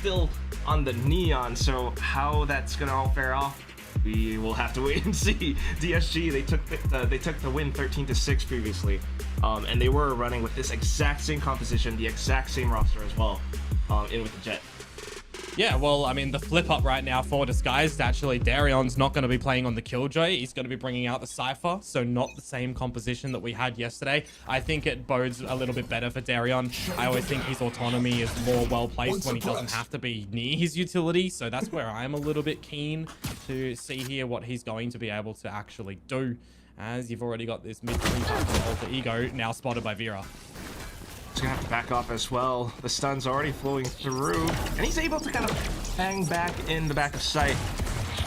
still on the neon, so how that's gonna all fare off, we will have to wait and see. DSG, they took the win 13-6 previously, and they were running with this exact same composition, the exact same roster as well, in with the Jet. Yeah, well, I mean, the flip up right now for Disguised, actually, Darion's not going to be playing on the Killjoy. He's going to be bringing out the Cypher, so not the same composition that we had yesterday. I think it bodes a little bit better for Darion. I always think his autonomy is more well-placed when he doesn't have to be near his utility, so that's where I'm a little bit keen to see here what he's going to be able to actually do, as you've already got this mid-3 alter ego now spotted by Vera. He's gonna have to back off as well. The stun's already flowing through, and he's able to kind of bang back in the back of sight.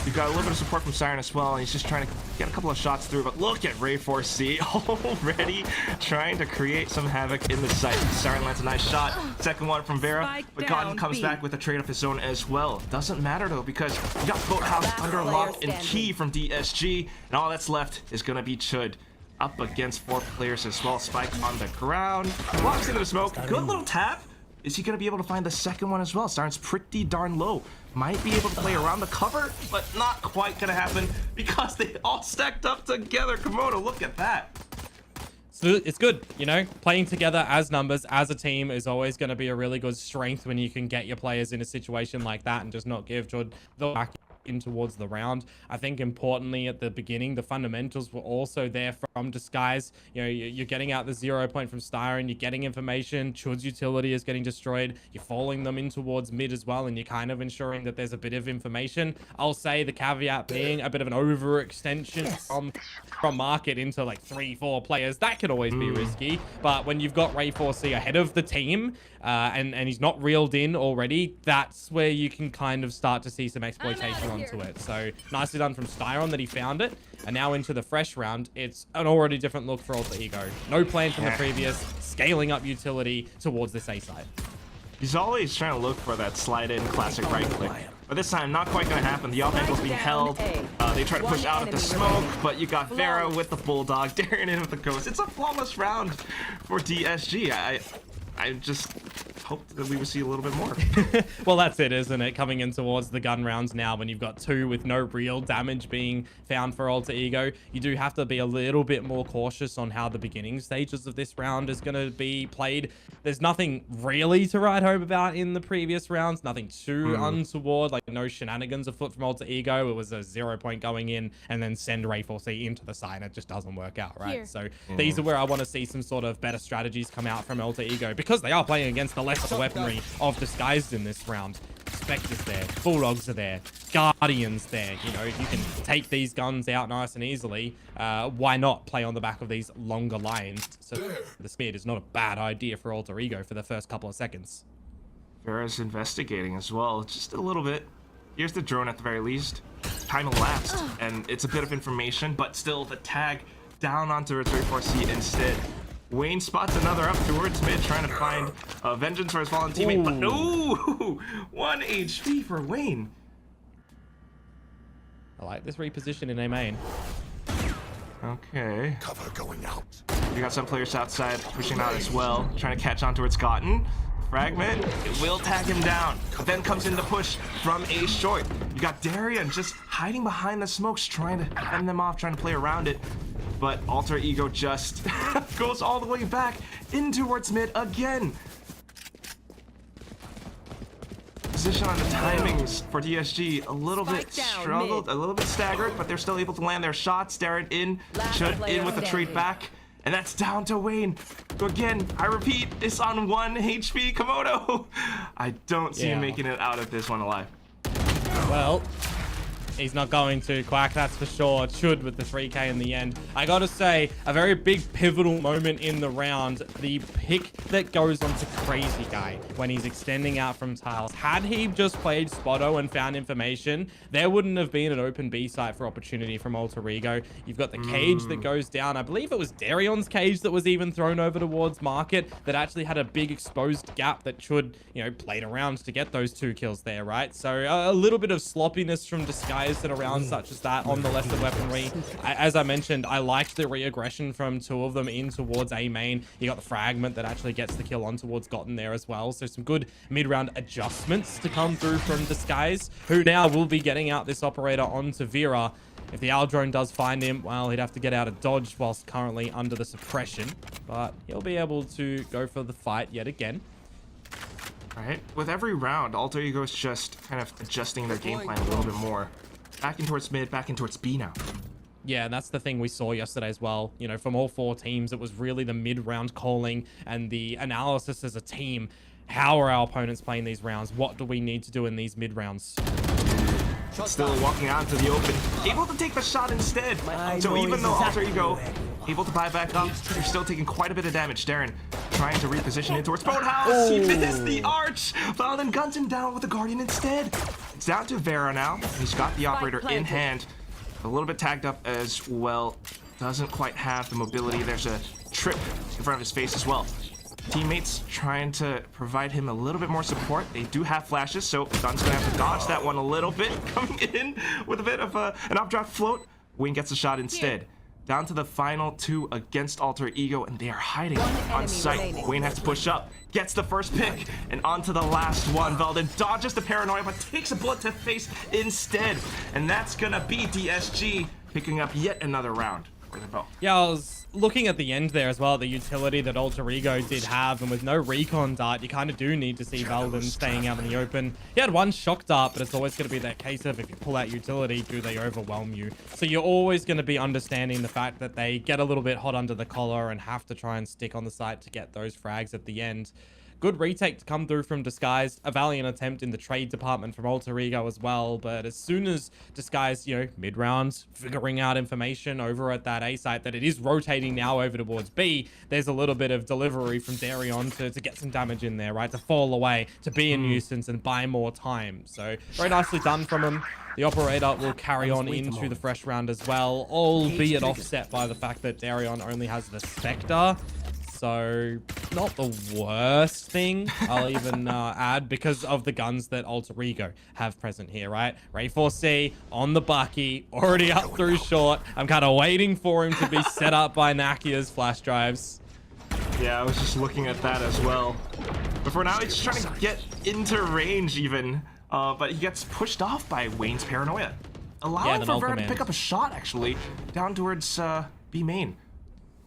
We've got a little bit of support from Siren as well, and he's just trying to get a couple of shots through, but look at Ray4C already trying to create some havoc in the site. Siren lands a nice shot. Second one from Vera, but Godden comes back with a trade of his own as well. Doesn't matter though, because we got Boathouse under lock and key from DSG, and all that's left is gonna be Chud. Up against 4 players as well. Spike on the ground. Walks into the smoke. Good little tap. Is he going to be able to find the second one as well? Siren's pretty darn low. Might be able to play around the cover, but not quite going to happen because they all stacked up together. Komodo, look at that. So it's good, you know, playing together as numbers, as a team is always going to be a really good strength when you can get your players in a situation like that and just not give Chud the back in towards the round. I think importantly at the beginning, the fundamentals were also there from Disguise. You know, you're getting out the 0 point from Styron, you're getting information, Chud's utility is getting destroyed, you're following them in towards mid as well, and you're kind of ensuring that there's a bit of information. I'll say the caveat being a bit of an overextension from market into like 3-4 players, that could always be risky, but when you've got Ray4C ahead of the team, and he's not reeled in already, that's where you can kind of start to see some exploitation onto it. So nicely done from Styron that he found it, and now into the fresh round, it's an already different look for Alter Ego. No plan from the previous, scaling up utility towards this A side. He's always trying to look for that slide in classic right click, but this time not quite going to happen. The off angle's being held. They try to push out at the smoke, but you got Vera with the Bulldog, Darren in with the Ghost. It's a flawless round for DSG. I just hoped that we would see a little bit more. Well, that's it, isn't it? Coming in towards the gun rounds now, when you've got 2 with no real damage being found for Alter Ego, you do have to be a little bit more cautious on how the beginning stages of this round is going to be played. There's nothing really to write home about in the previous rounds, nothing too untoward, like no shenanigans afoot from Alter Ego. It was a 0 point going in and then send Ray4C into the side, and it just doesn't work out, right? So these are where I want to see some sort of better strategies come out from Alter Ego, because they are playing against the lesser weaponry of Disguised in this round. Spectres there, Bulldogs are there, Guardians there. You know, you can take these guns out nice and easily. Why not play on the back of these longer lines? So the speed is not a bad idea for Alter Ego for the first couple of seconds. Vera's investigating as well, just a little bit. Here's the drone at the very least. Time elapsed, and it's a bit of information, but still the tag down onto its Ray4C instead. Wayne spots another up towards mid, trying to find vengeance for his fallen teammate, but no! 1 HP for Wayne. I like this reposition in A main. Okay. Cover going out. We got some players outside pushing out as well, trying to catch on towards Gotten. Fragment, it will tag him down, but then comes in the push from A short. You got Darion just hiding behind the smokes, trying to fend them off, trying to play around it. But Alter Ego just goes all the way back in towards mid again. Position on the timings for DSG a little bit struggled, a little bit staggered, but they're still able to land their shots. Darren in, Chud in with the trade back, and that's down to Wayne. So again, I repeat, it's on 1 HP. Komodo. I don't see him making it out of this one alive. Well, he's not going to, Quack, that's for sure. Chud with the 3k in the end. I gotta say, a very big pivotal moment in the round. The pick that goes onto Crazy Guy when he's extending out from tiles. Had he just played Spotto and found information, there wouldn't have been an open B site for opportunity from Alter Ego. You've got the cage that goes down. I believe it was Darion's cage that was even thrown over towards market that actually had a big exposed gap that Chud, you know, played around to get those 2 kills there, right? So a little bit of sloppiness from Disguise Disguised in a round such as that on the lesser weaponry. As I mentioned, I liked the re-aggression from two of them in towards A main. You got the fragment that actually gets the kill on towards Gotten there as well. So some good mid-round adjustments to come through from Disguise, who now will be getting out this operator onto Vera. If the Owl drone does find him, well, he'd have to get out of dodge whilst currently under the suppression, but he'll be able to go for the fight yet again. All right, with every round, Alter Ego is just kind of adjusting their game plan a little bit more. Back in towards mid, back in towards B now. Yeah, and that's the thing we saw yesterday as well. You know, from all four teams, it was really the mid-round calling and the analysis as a team. How are our opponents playing these rounds? What do we need to do in these mid-rounds? Still walking out to the open, able to take the shot instead. So even though Alter Ego able to buy back up, they're still taking quite a bit of damage. Darren trying to reposition it towards Boathouse. He missed the arch. Valden guns him down with the Guardian instead. It's down to Vera now. He's got the operator in hand. A little bit tagged up as well. Doesn't quite have the mobility. There's a trip in front of his face as well. Teammates trying to provide him a little bit more support. They do have flashes, so Dun's gonna have to dodge that one a little bit. Coming in with a bit of an updraft float. Wayne gets a shot instead. Down to the final two against Alter Ego, and they are hiding on site. Remaining. Wayne has to push up, gets the first pick, and onto the last one. Velden dodges the paranoia, but takes a bullet to face instead. And that's gonna be DSG picking up yet another round for the belt. Yeah, I was looking at the end there as well, the utility that Alter Ego did have, and with no recon dart, you kind of do need to see Velden staying out in the open. He had one shock dart, but it's always going to be that case of if you pull out utility, do they overwhelm you? So you're always going to be understanding the fact that they get a little bit hot under the collar and have to try and stick on the site to get those frags at the end. Good retake to come through from Disguise. A valiant attempt in the trade department from Alter Ego as well. But as soon as Disguise, you know, mid-rounds, figuring out information over at that A site that it is rotating now over towards B, there's a little bit of delivery from Darion to get some damage in there, right? To fall away, to be a nuisance and buy more time. So very nicely done from him. The operator will carry on into the fresh round as well, albeit offset by the fact that Darion only has the Spectre. So not the worst thing, I'll even add, because of the guns that Alter Ego have present here, right? Ray 4C on the Bucky, already up through short. I'm kind of waiting for him to be set up by Nakia's flash drives. Yeah, I was just looking at that as well. But for now, he's just trying to get into range even. But he gets pushed off by Wayne's paranoia. Allowing for Vera to pick up a shot, actually, down towards B main.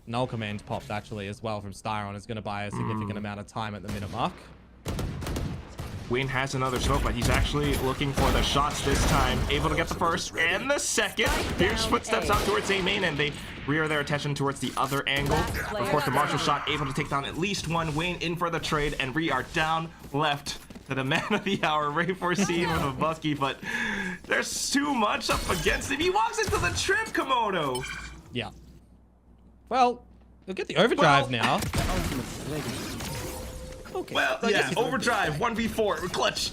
Null command popped actually as well from Styron is going to buy a significant amount of time at the minute mark. Wayne has another smoke, but he's actually looking for the shots this time. Able to get the first and the second. Here's footsteps out towards A main, and they rear their attention towards the other angle. Of course, the Marshall shot able to take down at least one. Wayne in for the trade, and we are down left to the man of the hour, Ray 4C with a Bucky, but there's too much up against him. He walks into the trip, Komodo. Yeah. Well, you'll get the overdrive now. Okay. Well, yeah, overdrive, 1v4, clutch.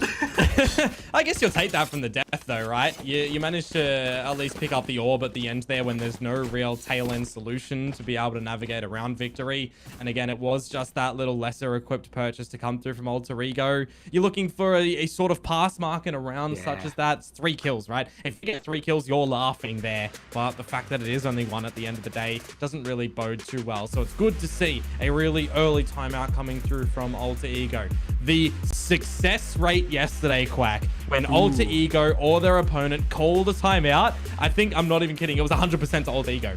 I guess you'll take that from the death though, right? You managed to at least pick up the orb at the end there when there's no real tail end solution to be able to navigate around victory. And again, it was just that little lesser equipped purchase to come through from Alter Ego. You're looking for a sort of pass mark in a round such as that. It's 3 kills, right? If you get 3 kills, you're laughing there. But the fact that it is only 1 at the end of the day doesn't really bode too well. So it's good to see a really early timeout coming through from Alter Ego. The success rate yesterday, Quack, when Alter Ego or their opponent called a timeout, I think, I'm not even kidding, it was 100% to Alter Ego.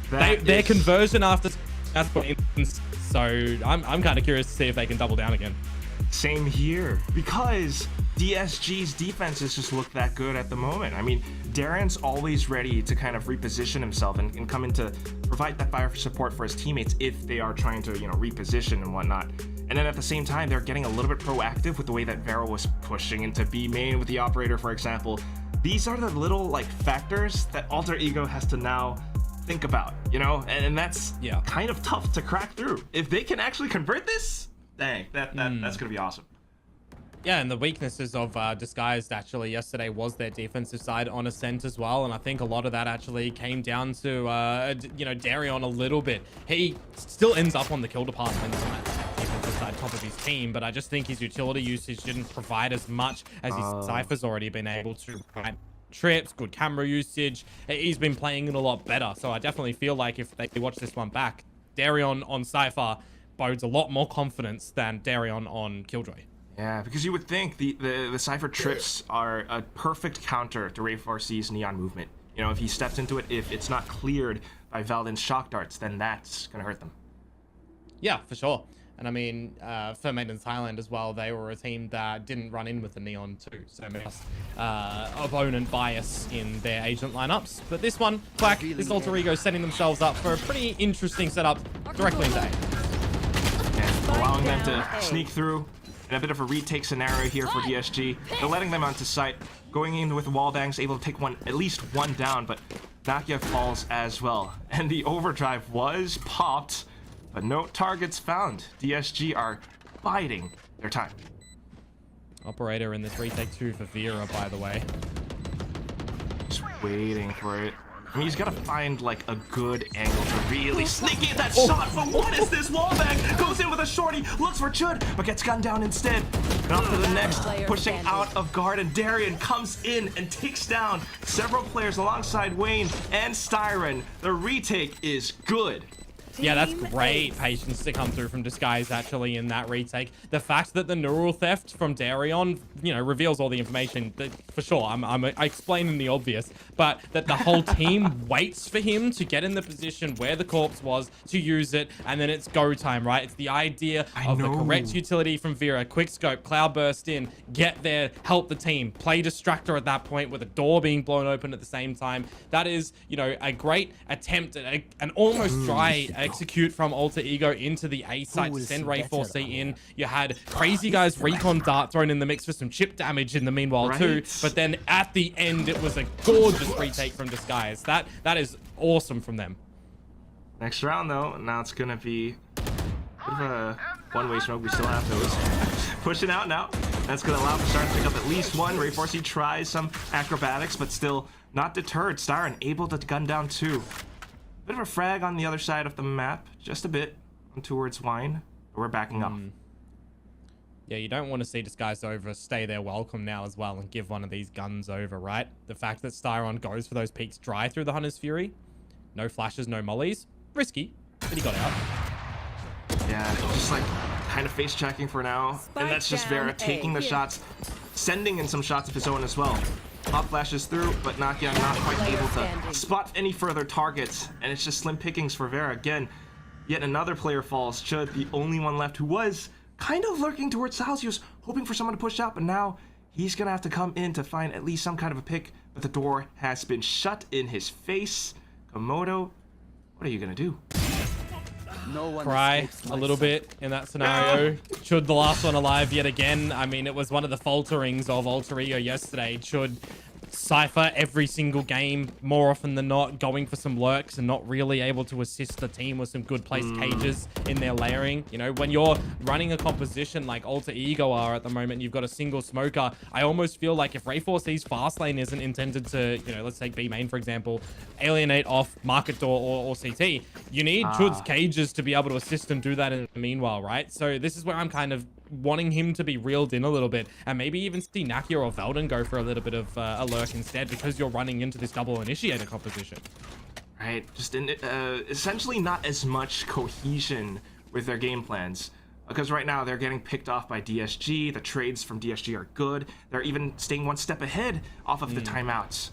Their conversion after that's so I'm kind of curious to see if they can double down again. Same here, because DSG's defenses just look that good at the moment. I mean, Darren's always ready to kind of reposition himself and come in to provide that fire support for his teammates if they are trying to, you know, reposition and whatnot. And then at the same time, they're getting a little bit proactive with the way that Vera was pushing into B main with the operator, for example. These are the little, like, factors that Alter Ego has to now think about, you know? And that's kind of tough to crack through. If they can actually convert this, dang, that's going to be awesome. Yeah, and the weaknesses of Disguised actually yesterday was their defensive side on Ascent as well, and I think a lot of that actually came down to, you know, Darion a little bit. He still ends up on the kill department on that defensive side top of his team, but I just think his utility usage didn't provide as much as his Cypher's already been able to. Right? trips, good camera usage. He's been playing it a lot better. So I definitely feel like if they watch this one back, Darion on Cypher bodes a lot more confidence than Darion on Killjoy. Yeah, because you would think the Cypher trips are a perfect counter to Ray4C's Neon movement. You know, if he steps into it, if it's not cleared by Veldon's shock darts, then that's going to hurt them. Yeah, for sure. And I mean, for Made in Thailand as well, they were a team that didn't run in with the Neon too. So maybe opponent bias in their agent lineups. But this one, Quack, this Alter Ego setting themselves up for a pretty interesting setup directly in day. And allowing them to sneak through in a bit of a retake scenario here for DSG. They're letting them onto site, going in with wall bangs, able to take at least one down, but Nakia falls as well. And the overdrive was popped, but no targets found. DSG are biding their time. Operator in this retake 2 for Vera, by the way. Just waiting for it. I mean, he's got to find, like, a good angle to really sneak in that shot, but what is this? Wallbang goes in with a shorty, looks for Chud, but gets gunned down instead. And off to the next, pushing out of guard, and Darion comes in and takes down several players alongside Wayne and Styron. The retake is good. Yeah, that's great patience to come through from Disguise actually in that retake. The fact that the neural theft from Darion, you know, reveals all the information that, for sure, I'm explaining the obvious, but that the whole team waits for him to get in the position where the corpse was to use it, and then it's go time, right? It's the idea of the correct utility from Vera. Quick scope, cloud burst in, get there, help the team, play distractor at that point with a door being blown open at the same time. That is, you know, a great attempt at an almost dry execute from Alter Ego into the A site to send Ray4C in. You had Crazy Guy's recon dart thrown in the mix for some chip damage in the meanwhile too, but then at the end it was a gorgeous retake from Disguise. That is awesome from them. Next round though, now it's gonna be a bit of a one-way smoke. We still have those. Pushing out now. That's gonna allow Styron to pick up at least one. Ray4C tries some acrobatics, but still not deterred. Styron able to gun down 2. Bit of a frag on the other side of the map, just a bit towards Wine. We're backing up. Yeah, you don't want to see Disguise overstay their welcome now as well and give one of these guns over, right? The fact that Styron goes for those peaks dry through the Hunter's Fury, no flashes, no mollies, risky, but he got out. Yeah, just like kind of face checking for now, and that's just Vera taking the shots, sending in some shots of his own as well. Pop flashes through, but Nakia not quite able to spot any further targets, and it's just slim pickings for Vera. Again, yet another player falls. Chud, the only one left who was kind of lurking towards the house. He was hoping for someone to push out, but now he's gonna have to come in to find at least some kind of a pick, but the door has been shut in his face. Komodo, what are you gonna do? Cry a little bit in that scenario. Chud, the last one alive yet again. I mean, it was one of the falterings of Alter Ego yesterday. Chud Cypher every single game, more often than not, going for some lurks and not really able to assist the team with some good placed cages in their layering. You know, when you're running a composition like Alter Ego are at the moment, you've got a single smoker. I almost feel like if Ray4C's fast lane isn't intended to, you know, let's take B main, for example, alienate off market door or CT, you need Chud's cages to be able to assist and do that in the meanwhile, right? So this is where I'm kind of wanting him to be reeled in a little bit, and maybe even see Nakia or Veldon go for a little bit of a lurk instead, because you're running into this double initiator composition. Right, just essentially not as much cohesion with their game plans, because right now they're getting picked off by DSG. The trades from DSG are good. They're even staying one step ahead off of the timeouts.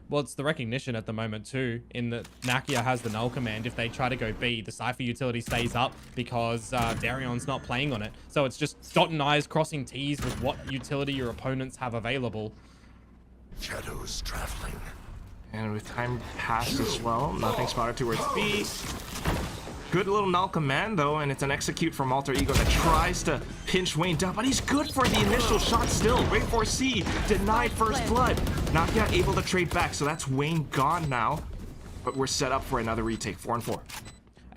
Well, it's the recognition at the moment too, in that Nakia has the null command. If they try to go B, the Cypher utility stays up because Darion's not playing on it. So it's just dotting I's, crossing T's with what utility your opponents have available. Shadows traveling. And with time passed as well, nothing spotted towards B. Good little null command though, and it's an execute from Alter Ego that tries to pinch Wayne down, but he's good for the initial shot still. Ray4C denied first blood. Nakia able to trade back, so that's Wayne gone now. But we're set up for another retake, 4-4.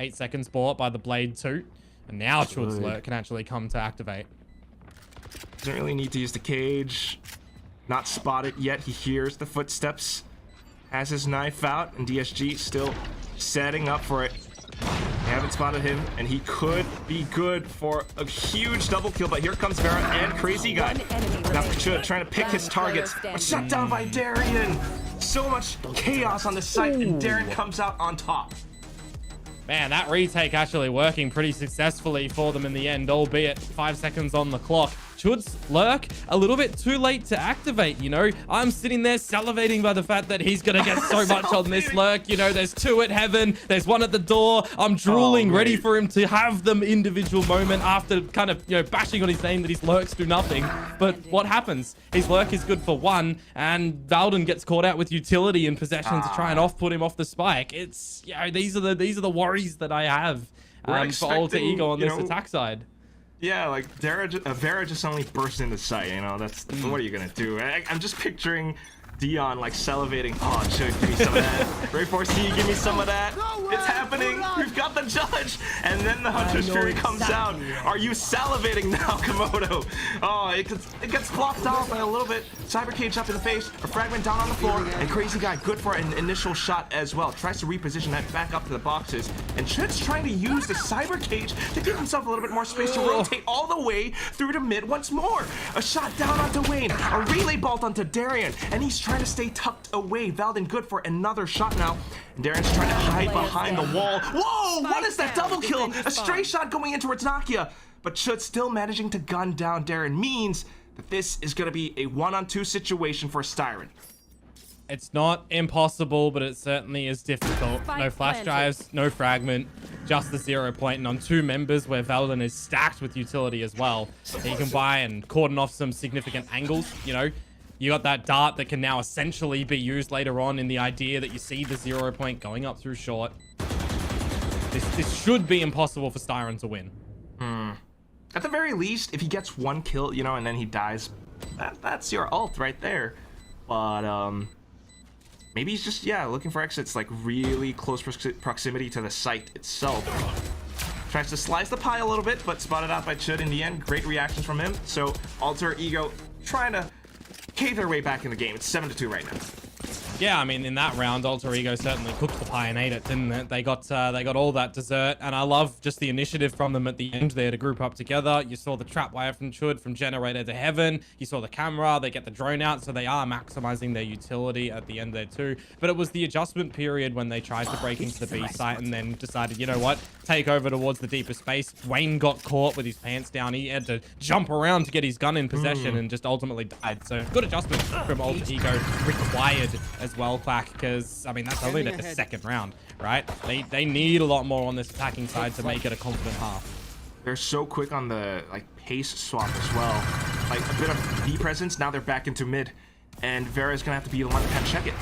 8 seconds bought by the Blade 2, and now Chud's lurk can actually come to activate. Doesn't really need to use the cage. Not spotted yet. He hears the footsteps. Has his knife out, and DSG still setting up for it. They haven't haven't spotted him, and he could be good for a huge double kill, but here comes Vera and Crazy Guy. Now Chud trying to pick his targets, but shut down by Darian. So much chaos on the site, and Darren comes out on top. Man, that retake actually working pretty successfully for them in the end, albeit 5 seconds on the clock. Chud's lurk a little bit too late to activate, you know. I'm sitting there salivating by the fact that he's gonna get so much on this lurk. You know, there's 2 at heaven, there's 1 at the door. I'm drooling, ready for him to have them individual moment after kind of, you know, bashing on his name that his lurks do nothing. But what happens? His lurk is good for 1, and Valden gets caught out with utility in possession to try and put him off the spike. It's, you know, these are the worries that I have for Alter Ego on this attack side. Yeah, like Vera just suddenly burst into sight, you know, that's what are you gonna do? I'm just picturing Dion like salivating. Oh, should give me some of that. Ray 4C, give me some of that. It's happening. We've got the judge. And then the Hunter's Fury comes out. Are you salivating now, Komodo? Oh, it gets blocked off by a little bit. Cyber Cage up in the face. A fragment down on the floor. And Crazy Guy good for an initial shot as well. Tries to reposition that back up to the boxes. And Chud's trying to use the Cyber Cage to give himself a little bit more space to rotate all the way through to mid once more. A shot down onto Wayne. A relay bolt onto Darian. And he's trying to stay tucked away. Valden good for another shot now. And Darren's trying to hide behind the wall. Whoa! What is that double kill? A stray shot going in towards Nakia. But Chud still managing to gun down Darren means that this is going to be a 1-on-2 situation for Styron. It's not impossible, but it certainly is difficult. No flash drives, no fragment, just the 0 point, and on 2 members where Valden is stacked with utility as well. He can buy and cordon off some significant angles, you know. You got that dart that can now essentially be used later on in the idea that you see the 0 point going up through short. This should be impossible for Styron to win. At the very least, if he gets 1 kill, you know, and then he dies, that's your ult right there. But maybe he's just, yeah, looking for exits like really close proximity to the site itself. Tries to slice the pie a little bit, but spotted out by Chud in the end. Great reactions from him. So Alter Ego trying to cave their way back in the game. It's 7-2 right now. Yeah, I mean, in that round, Alter Ego certainly cooked the pie and ate it, didn't it? They got all that dessert, and I love just the initiative from them at the end there to group up together. You saw the trap wire from Chud from generator to heaven. You saw the camera. They get the drone out, so they are maximizing their utility at the end there too. But it was the adjustment period when they tried to break into the B site and then decided, you know what, take over towards the deeper space. Wayne got caught with his pants down. He had to jump around to get his gun in possession and just ultimately died. So good adjustment from Alter Ego required as well, Quack, because I mean that's only the 2nd round, right? They need a lot more on this attacking side to make it a confident half. They're so quick on the like pace swap as well. Like a bit of B presence, now they're back into mid. And Vera's gonna have to be the one to kind of check it.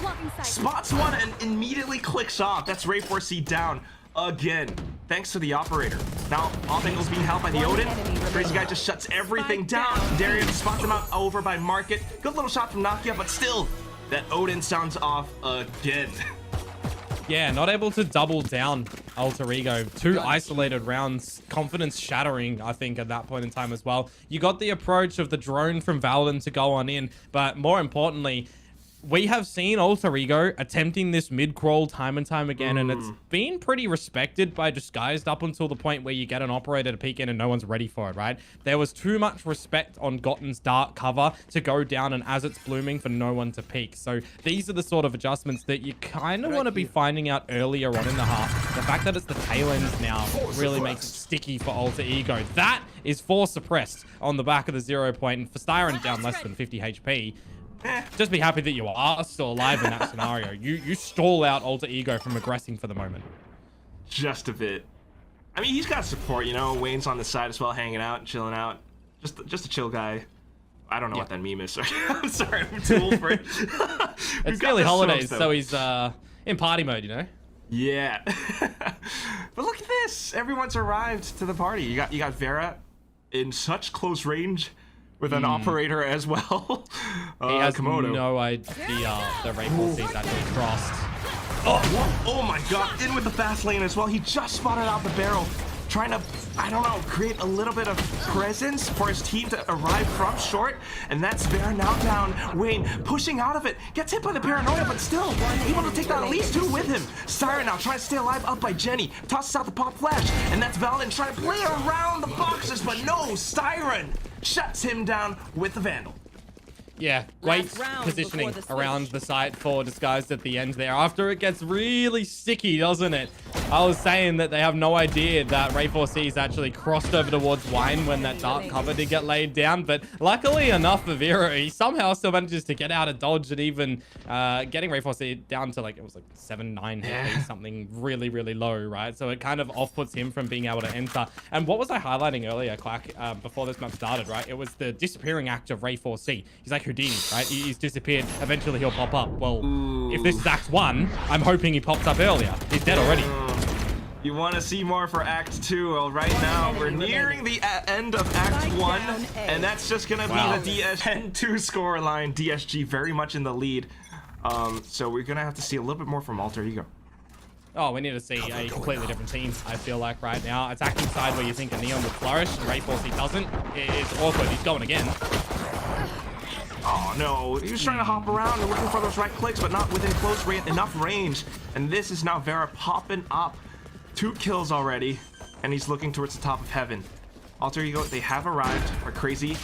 Spots one and immediately clicks off. That's Ray 4C down again, thanks to the operator. Now, off angle's being held by the Odin. Crazy Guy just shuts everything down. Darian spots him out over by Market. Good little shot from Nakia, but still, that Odin sounds off again. Yeah, not able to double down Alter Ego. 2 isolated rounds, confidence shattering, I think, at that point in time as well. You got the approach of the drone from Valden to go on in, but more importantly, we have seen Alter Ego attempting this mid-crawl time and time again, and it's been pretty respected by Disguised up until the point where you get an operator to peek in and no one's ready for it, right? There was too much respect on Gotten's dark cover to go down and as it's blooming for no one to peek. So these are the sort of adjustments that you kind of want to be finding out earlier on in the half. The fact that it's the tail ends now really makes it sticky for Alter Ego. That is force suppressed on the back of the 0 point, and for Styron down less than 50 HP. Just be happy that you are still alive in that scenario. You stall out Alter Ego from aggressing for the moment. Just a bit. I mean, he's got support, you know. Wayne's on the side as well, hanging out and chilling out. Just a chill guy. I don't know what that meme is. I'm sorry, I'm too old for it. It's nearly holidays, so he's in party mode, you know. Yeah. But look at this. Everyone's arrived to the party. You got Vera in such close range with an operator as well. He has Komodo. no idea the Ray 4C's actually crossed. Oh my god, in with the fast lane as well. He just spotted out the barrel. trying to, I don't know, create a little bit of presence for his team to arrive from short, and that's Vera now down. Wayne pushing out of it, gets hit by the paranoia, but still able to take down at least 2 with him. Siren now trying to stay alive, up by Jenny, tosses out the pop flash, and that's Valden trying to play around the boxes, but no, Siren shuts him down with the Vandal. Yeah, great positioning around the site for Disguised at the end there. After it gets really sticky, doesn't it? I was saying that they have no idea that Ray4C's actually crossed over towards Wine when that dark cover did get laid down. But luckily enough for Vera, he somehow still manages to get out of dodge and even getting Ray4C down to like, it was like 7-9 hit, something really, really low, right? So it kind of off-puts him from being able to enter. And what was I highlighting earlier, Quack, before this map started, right? It was the disappearing act of Ray4C. He's like Houdini, right? He's disappeared. Eventually he'll pop up. Well, if this is Act 1, I'm hoping he pops up earlier. He's dead already. You want to see more for Act 2? Well, right now we're nearing the end of Act 1, and that's just gonna be the DSG 2 score line. DSG very much in the lead. So we're gonna have to see a little bit more from Alter Ego. Oh, we need to see a completely different team, I feel like, right now. Attacking side where you think a Neon would flourish, and Ray4C doesn't. It's awkward. He's going again. Oh no, he was trying to hop around and looking for those right clicks, but not within enough range. And this is now Vera popping up. 2 kills already, and he's looking towards the top of heaven. Alter Ego, they have arrived. Our crazy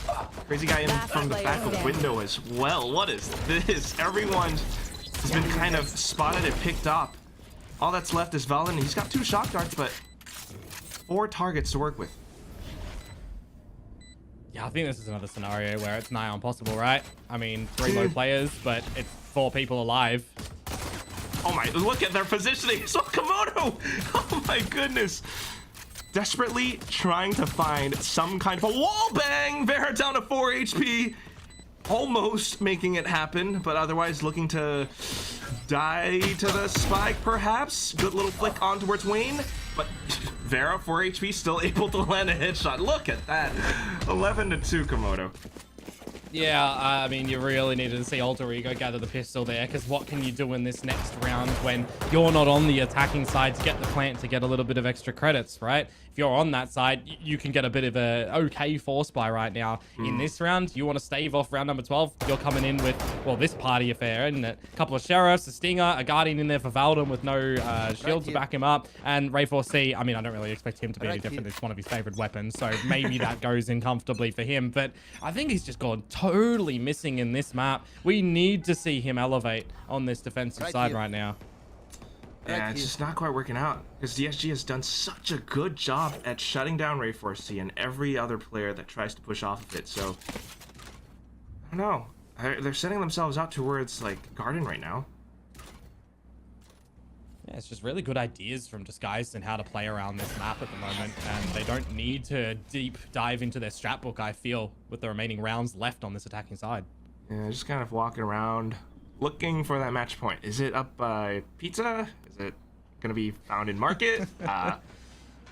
guy in from the back of the window as well. What is this? Everyone has been kind of spotted and picked up. All that's left is Valen. He's got 2 shock darts, but 4 targets to work with. Yeah, I think this is another scenario where it's nigh impossible, right? I mean, 3 low players, but it's 4 people alive. Oh my, look at their positioning. So Komodo! Oh my goodness. Desperately trying to find some kind of a wall bang. Vera down to 4 HP. Almost making it happen, but otherwise looking to die to the spike, perhaps. Good little flick on towards Wayne, but Vera, 4 HP, still able to land a headshot. Look at that. 11-2, Komodo. Yeah, I mean, you really needed to see Alter Ego gather the pistol there, because what can you do in this next round when you're not on the attacking side to get the plant to get a little bit of extra credits, right? If you're on that side, you can get a bit of a okay force buy right now. In this round, you want to stave off round number 12. You're coming in with, well, this party affair, isn't it? A couple of Sheriffs, a Stinger, a Guardian in there for Valden with no shield to back him up. And Ray4C, I mean, I don't really expect him to be any different. It's one of his favorite weapons, so maybe that goes in comfortably for him. But I think he's just gone totally missing in this map. We need to see him elevate on this defensive side right now. Yeah, it's just not quite working out because DSG has done such a good job at shutting down Ray4C and every other player that tries to push off of it. So, I don't know. They're setting themselves out towards like Garden right now. Yeah, it's just really good ideas from Disguised and how to play around this map at the moment, and they don't need to deep dive into their strat book, I feel, with the remaining rounds left on this attacking side. Yeah, just kind of walking around, looking for that match point. Is it up by Pizza? Is it gonna be found in Market? I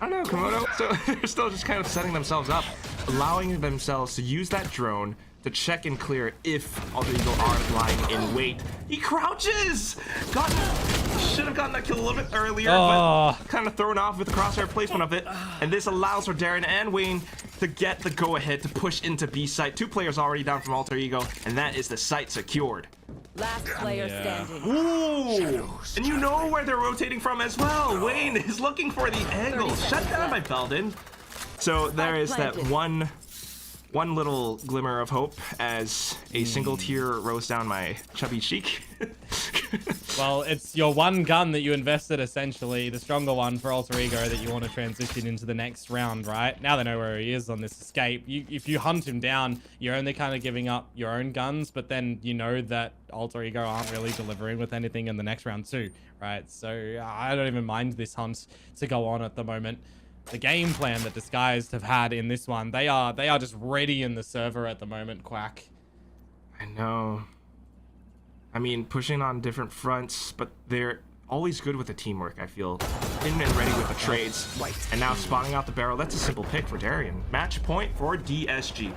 don't know, Komodo. So they're still just kind of setting themselves up, allowing themselves to use that drone to check and clear if Alter Ego are lying in wait. He crouches! Should have gotten that kill a little bit earlier, but kind of thrown off with the crosshair placement of it. And this allows for Darren and Wayne to get the go-ahead to push into B site. 2 players already down from Alter Ego, and that is the site secured. Last player standing. Ooh! And you know where they're rotating from as well. Wayne is looking for the angle. Shut down by Belden. So there is that one little glimmer of hope as a single tear rolls down my chubby cheek. Well, it's your one gun that you invested, essentially, the stronger one for Alter Ego that you want to transition into the next round, right? Now they know where he is on this escape. If you hunt him down, you're only kind of giving up your own guns, but then you know that Alter Ego aren't really delivering with anything in the next round too, right? So I don't even mind this hunt to go on at the moment. The game plan that Disguised have had in this one, they are just ready in the server at the moment, Quack. I know. I mean, pushing on different fronts, but they're always good with the teamwork, I feel. In and ready with the trades. And now spawning out the barrel. That's a simple pick for Darian. Match point for DSG.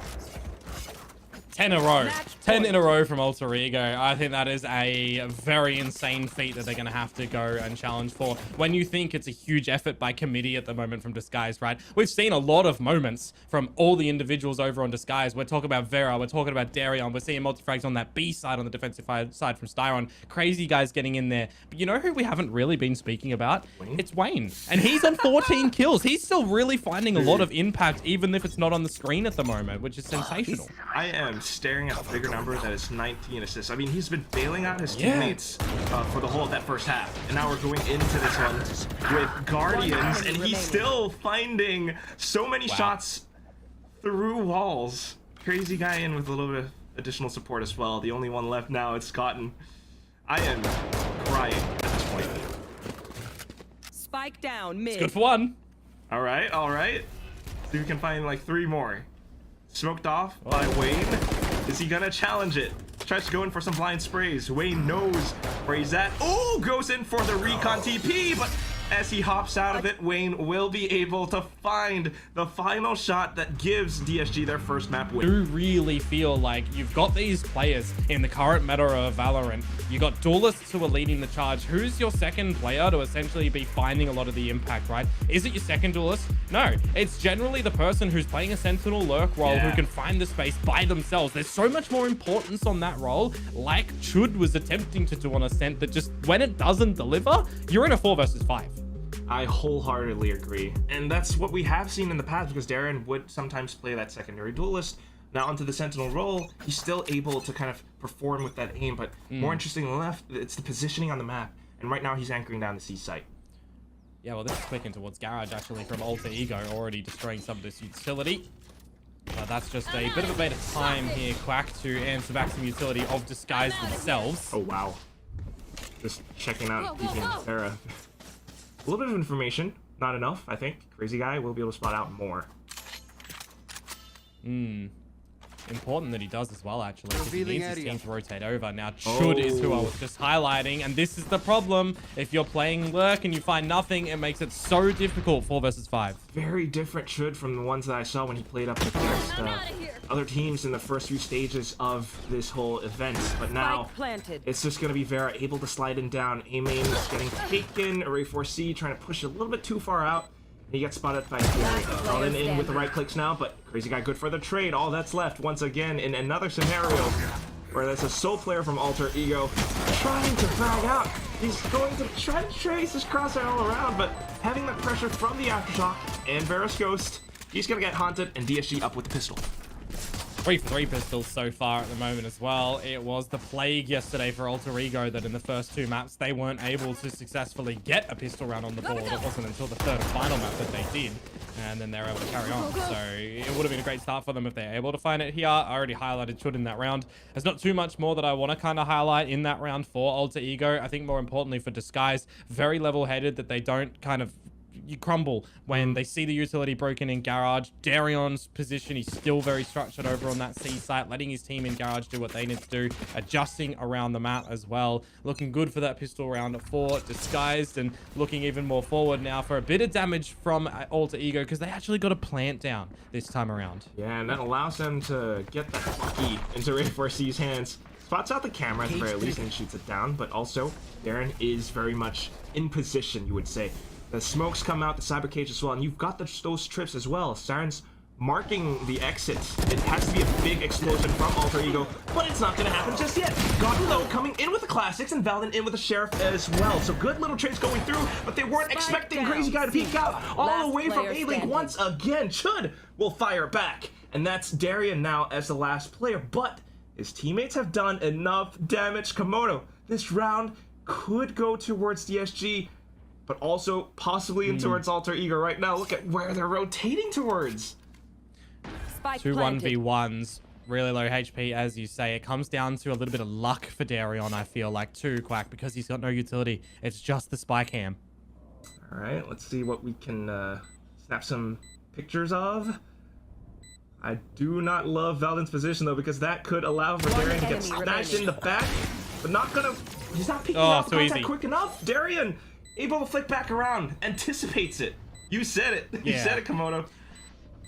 10 in a row. Match 10 point. in a row from Alter Ego. I think that is a very insane feat that they're going to have to go and challenge for. When you think it's a huge effort by committee at the moment from Disguise, right? We've seen a lot of moments from all the individuals over on Disguise. We're talking about Vera. We're talking about Darion. We're seeing multifrags on that B side, on the defensive side from Styron. Crazy guys getting in there. But you know who we haven't really been speaking about? Wayne? It's Wayne. And he's on 14 kills. He's still really finding a lot of impact, even if it's not on the screen at the moment, which is sensational. I am staring at the bigger number that is 19 assists. I mean, he's been bailing out his Yeah. teammates for the whole of that first half. And now we're going into this one with Guardians, and he's still finding so many shots through walls. Crazy guy in with a little bit of additional support as well. The only one left now is Cotton. I am crying at this point. Spike down mid. Good for one. All right, all right. See if we can find like 3 more. Smoked off by Wayne. Is he gonna challenge it? Tries to go in for some blind sprays. Wayne knows where he's at. Oh, goes in for the recon TP, but as he hops out of it, Wayne will be able to find the final shot that gives DSG their first map win. I do really feel like you've got these players in the current meta of Valorant. You got duelists who are leading the charge. Who's your second player to essentially be finding a lot of the impact, right? Is it your second duelist? No, it's generally the person who's playing a sentinel lurk role who can find the space by themselves. There's so much more importance on that role, like Chud was attempting to do on Ascent, that just when it doesn't deliver, you're in a 4 versus 5. I wholeheartedly agree. And that's what we have seen in the past, because Darren would sometimes play that secondary duelist. Now onto the Sentinel role, he's still able to kind of perform with that aim, but more interesting than left, it's the positioning on the map. And right now he's anchoring down the C site. Yeah, well, this is clicking towards Garage, actually, from Alter Ego, already destroying some of this utility. That's just a bit of a bit of time here, Quack, to answer back some utility of Disguise themselves. Oh, wow. Just checking out DP Terra. A little bit of information, not enough, I think. Crazy guy will be able to spot out more. Important that he does as well, actually, because he needs his team to rotate over. Now, Chud is who I was just highlighting, and this is the problem. If you're playing Lurk and you find nothing, it makes it so difficult 4 versus 5. Very different Chud from the ones that I saw when he played up against other teams in the first few stages of this whole event. But now, it's just going to be Vera able to slide in down. A-main is getting taken. Array 4C trying to push it a little bit too far out. He gets spotted by Fallen in with the right clicks now, but Crazy Guy good for the trade. All that's left once again in another scenario where there's a sole player from Alter Ego trying to frag out. He's going to try to trace his crosshair all around, but having that pressure from the Aftershock and Varus Ghost, he's gonna get haunted, and DSG up with the pistol. 3 for 3 pistols so far at the moment as well. It was the plague yesterday for Alter Ego that in the first 2 maps, they weren't able to successfully get a pistol round on the board. It wasn't until the 3rd and final map that they did, and then they were able to carry on. So it would have been a great start for them if they're able to find it here. I already highlighted Chud in that round. There's not too much more that I want to kind of highlight in that round for Alter Ego. I think more importantly for Disguise, very level-headed, that they don't kind of crumble when they see the utility broken in Garage. Darion's position, he's still very structured over on that C site, letting his team in Garage do what they need to do, adjusting around the map as well. Looking good for that pistol round for Disguised, and looking even more forward now for a bit of damage from Alter Ego, because they actually got a plant down this time around. Yeah, and that allows them to get that lucky into Ray 4C's hands. Spots out the camera at the very least and shoots it down, but also Darren is very much in position, you would say. The smokes come out, the cyber cage as well, and you've got those trips as well. Siren's marking the exit. It has to be a big explosion from Alter Ego, but it's not going to happen just yet. Godwin, though, coming in with the classics, and Valen in with the Sheriff as well. So good little trades going through, but they weren't expecting Crazy Guy to peek out all the way from A-Link once again. Chud will fire back, and that's Darion now as the last player, but his teammates have done enough damage. Komodo, this round could go towards DSG, but also possibly in towards Alter Ego right now. Look at where they're rotating towards. 2 1v1s, really low HP, as you say. It comes down to a little bit of luck for Darion, I feel like, too, Quack, because he's got no utility. It's just the spy cam. All right, let's see what we can snap some pictures of. I do not love Valen's position, though, because that could allow for Darion to get snatched in the back, but not gonna... He's not picking up the contact quick enough. Darion able to flick back around, anticipates it. You said it. You said it, Komodo.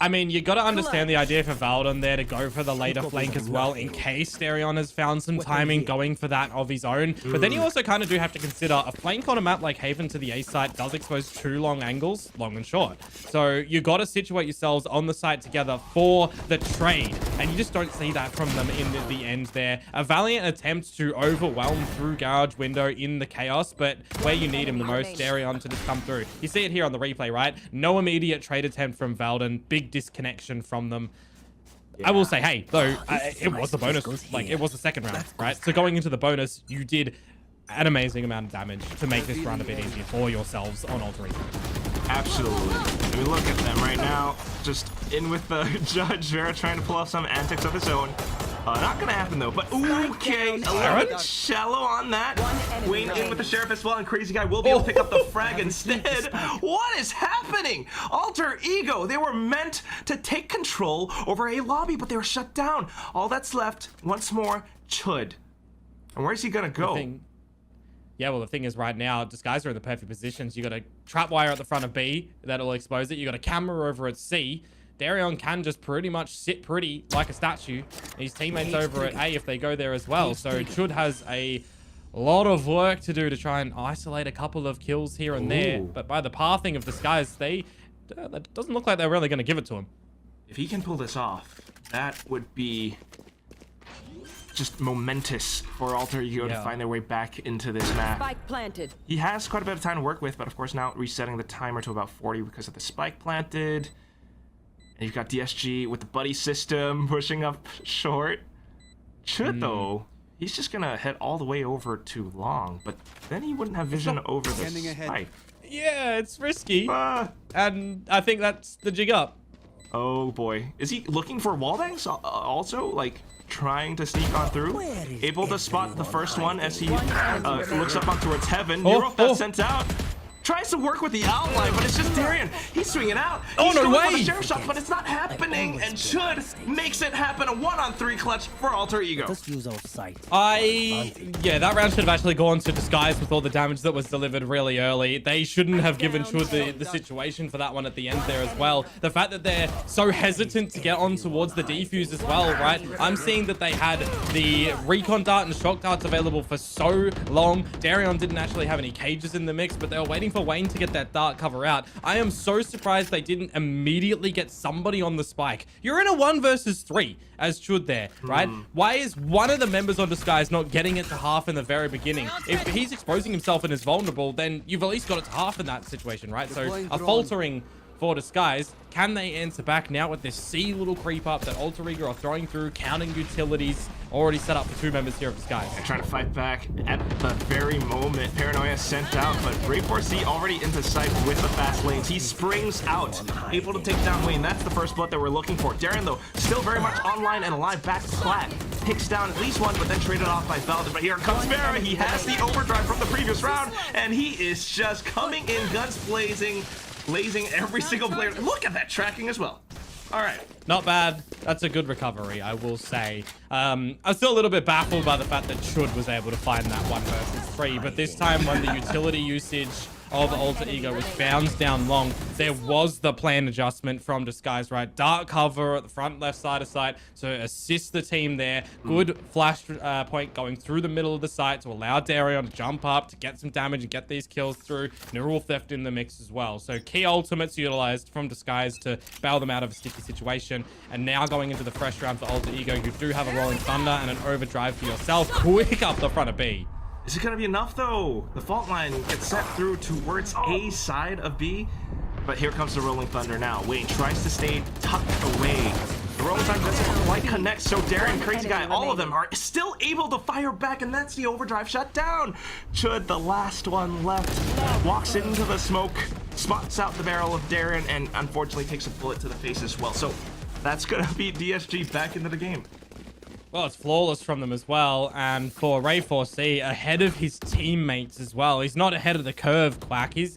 I mean, you got to understand the idea for Valdon there to go for the later flank as well, in case Darion has found some timing going for that of his own. But then you also kind of do have to consider a flank on a map like Haven to the A site does expose 2 long angles, long and short. So you got to situate yourselves on the site together for the trade. And you just don't see that from them in the end there. A valiant attempt to overwhelm through garage window in the chaos, but where you need him the most, Darion to just come through. You see it here on the replay, right? No immediate trade attempt from Valdon. Big disconnection from them. I will say, hey, though, it was the bonus. Like, it was the second round, right? So going into the bonus, you did an amazing amount of damage to make this round a bit easier for yourselves on Alter Ego. Absolutely. I mean, look at them right now. Just in with the Judge. Vera trying to pull off some antics of his own. Not gonna happen though, but okay, a little bit shallow on that. Wayne in with the Sheriff as well, and Crazy Guy will be able to pick up the frag instead. What is happening? Alter Ego, they were meant to take control over a lobby, but they were shut down. All that's left, once more, Chud. And where's he gonna go? Yeah, well, the thing is right now, Disguise are in the perfect positions. You got a trap wire at the front of B that'll expose it. You got a camera over at C. Darion can just pretty much sit pretty like a statue. His teammates over at A if they go there as well. So Chud has a lot of work to do to try and isolate a couple of kills here and there. But by the pathing of Disguise, that doesn't look like they're really going to give it to him. If he can pull this off, that would be just momentous for Alter Ego to find their way back into this map. Spike planted. He has quite a bit of time to work with, but of course now resetting the timer to about 40 because of the spike planted. And you've got DSG with the buddy system pushing up short. Should though, he's just gonna head all the way over to long, but then he wouldn't have vision over the spike. Yeah, it's risky. And I think that's the jig up. Oh boy. Is he looking for wallbangs also? Like, trying to sneak on through? Able to spot the first one as he looks up on towards heaven. Neuroth got sent out. Tries to work with the outline, but it's just Darion. He's swinging out. He's no going way! for the sheriff shot, but it's not happening. And Chud makes it happen. A 1-on-3 clutch for Alter Ego. Yeah, that round should have actually gone to Disguise with all the damage that was delivered really early. They shouldn't have given Chud the situation for that one at the end there as well. The fact that they're so hesitant to get on towards the defuse as well, right? I'm seeing that they had the recon dart and shock darts available for so long. Darion didn't actually have any cages in the mix, but they were waiting for Wayne to get that dart cover out. I am so surprised they didn't immediately get somebody on the spike. You're in a 1 versus 3 as Chud there, right? Why is one of the members on Disguise not getting it to half in the very beginning? If he's exposing himself and is vulnerable, then you've at least got it to half in that situation, right? So a faltering for Disguise. Can they answer back now with this C little creep up that Alter Ego are throwing through, counting utilities, already set up for 2 members here of Disguise? They're trying to fight back at the very moment. Paranoia sent out, but Brave Force C already into sight with the fast lanes. He springs out, able to take down Wayne. That's the first blood that we're looking for. Darion, though, still very much online and alive, back flat. Takes down at least one, but then traded off by Valdon. But here comes Vera. He has the overdrive from the previous round, and he is just coming in, guns blazing every single player. Look at that tracking as well. All right. Not bad. That's a good recovery, I will say. I'm still a little bit baffled by the fact that Chud was able to find that 1 versus 3, but this time when the utility usage of Alter Ego was bounced down long, there was the plan adjustment from Disguise, right? Dark cover at the front left side of site to assist the team there. Good flash point going through the middle of the site to allow Darion to jump up to get some damage and get these kills through. Neural theft in the mix as well. So key ultimates utilized from Disguise to bail them out of a sticky situation. And now going into the fresh round for Alter Ego, you do have a Rolling Thunder and an overdrive for yourself. Quick up the front of B. Is it gonna be enough though? The fault line gets set through towards A side of B, but here comes the Rolling Thunder now. Wayne tries to stay tucked away. The Rolling Thunder doesn't quite connect, so Darion, Crazy Guy, all of them are still able to fire back, and that's the overdrive shut down. Chud, the last one left, walks into the smoke, spots out the barrel of Darion, and unfortunately takes a bullet to the face as well. So that's gonna beat DSG back into the game. Well, it's flawless from them as well, and for Ray 4C, ahead of his teammates as well. He's not ahead of the curve, Quack. He's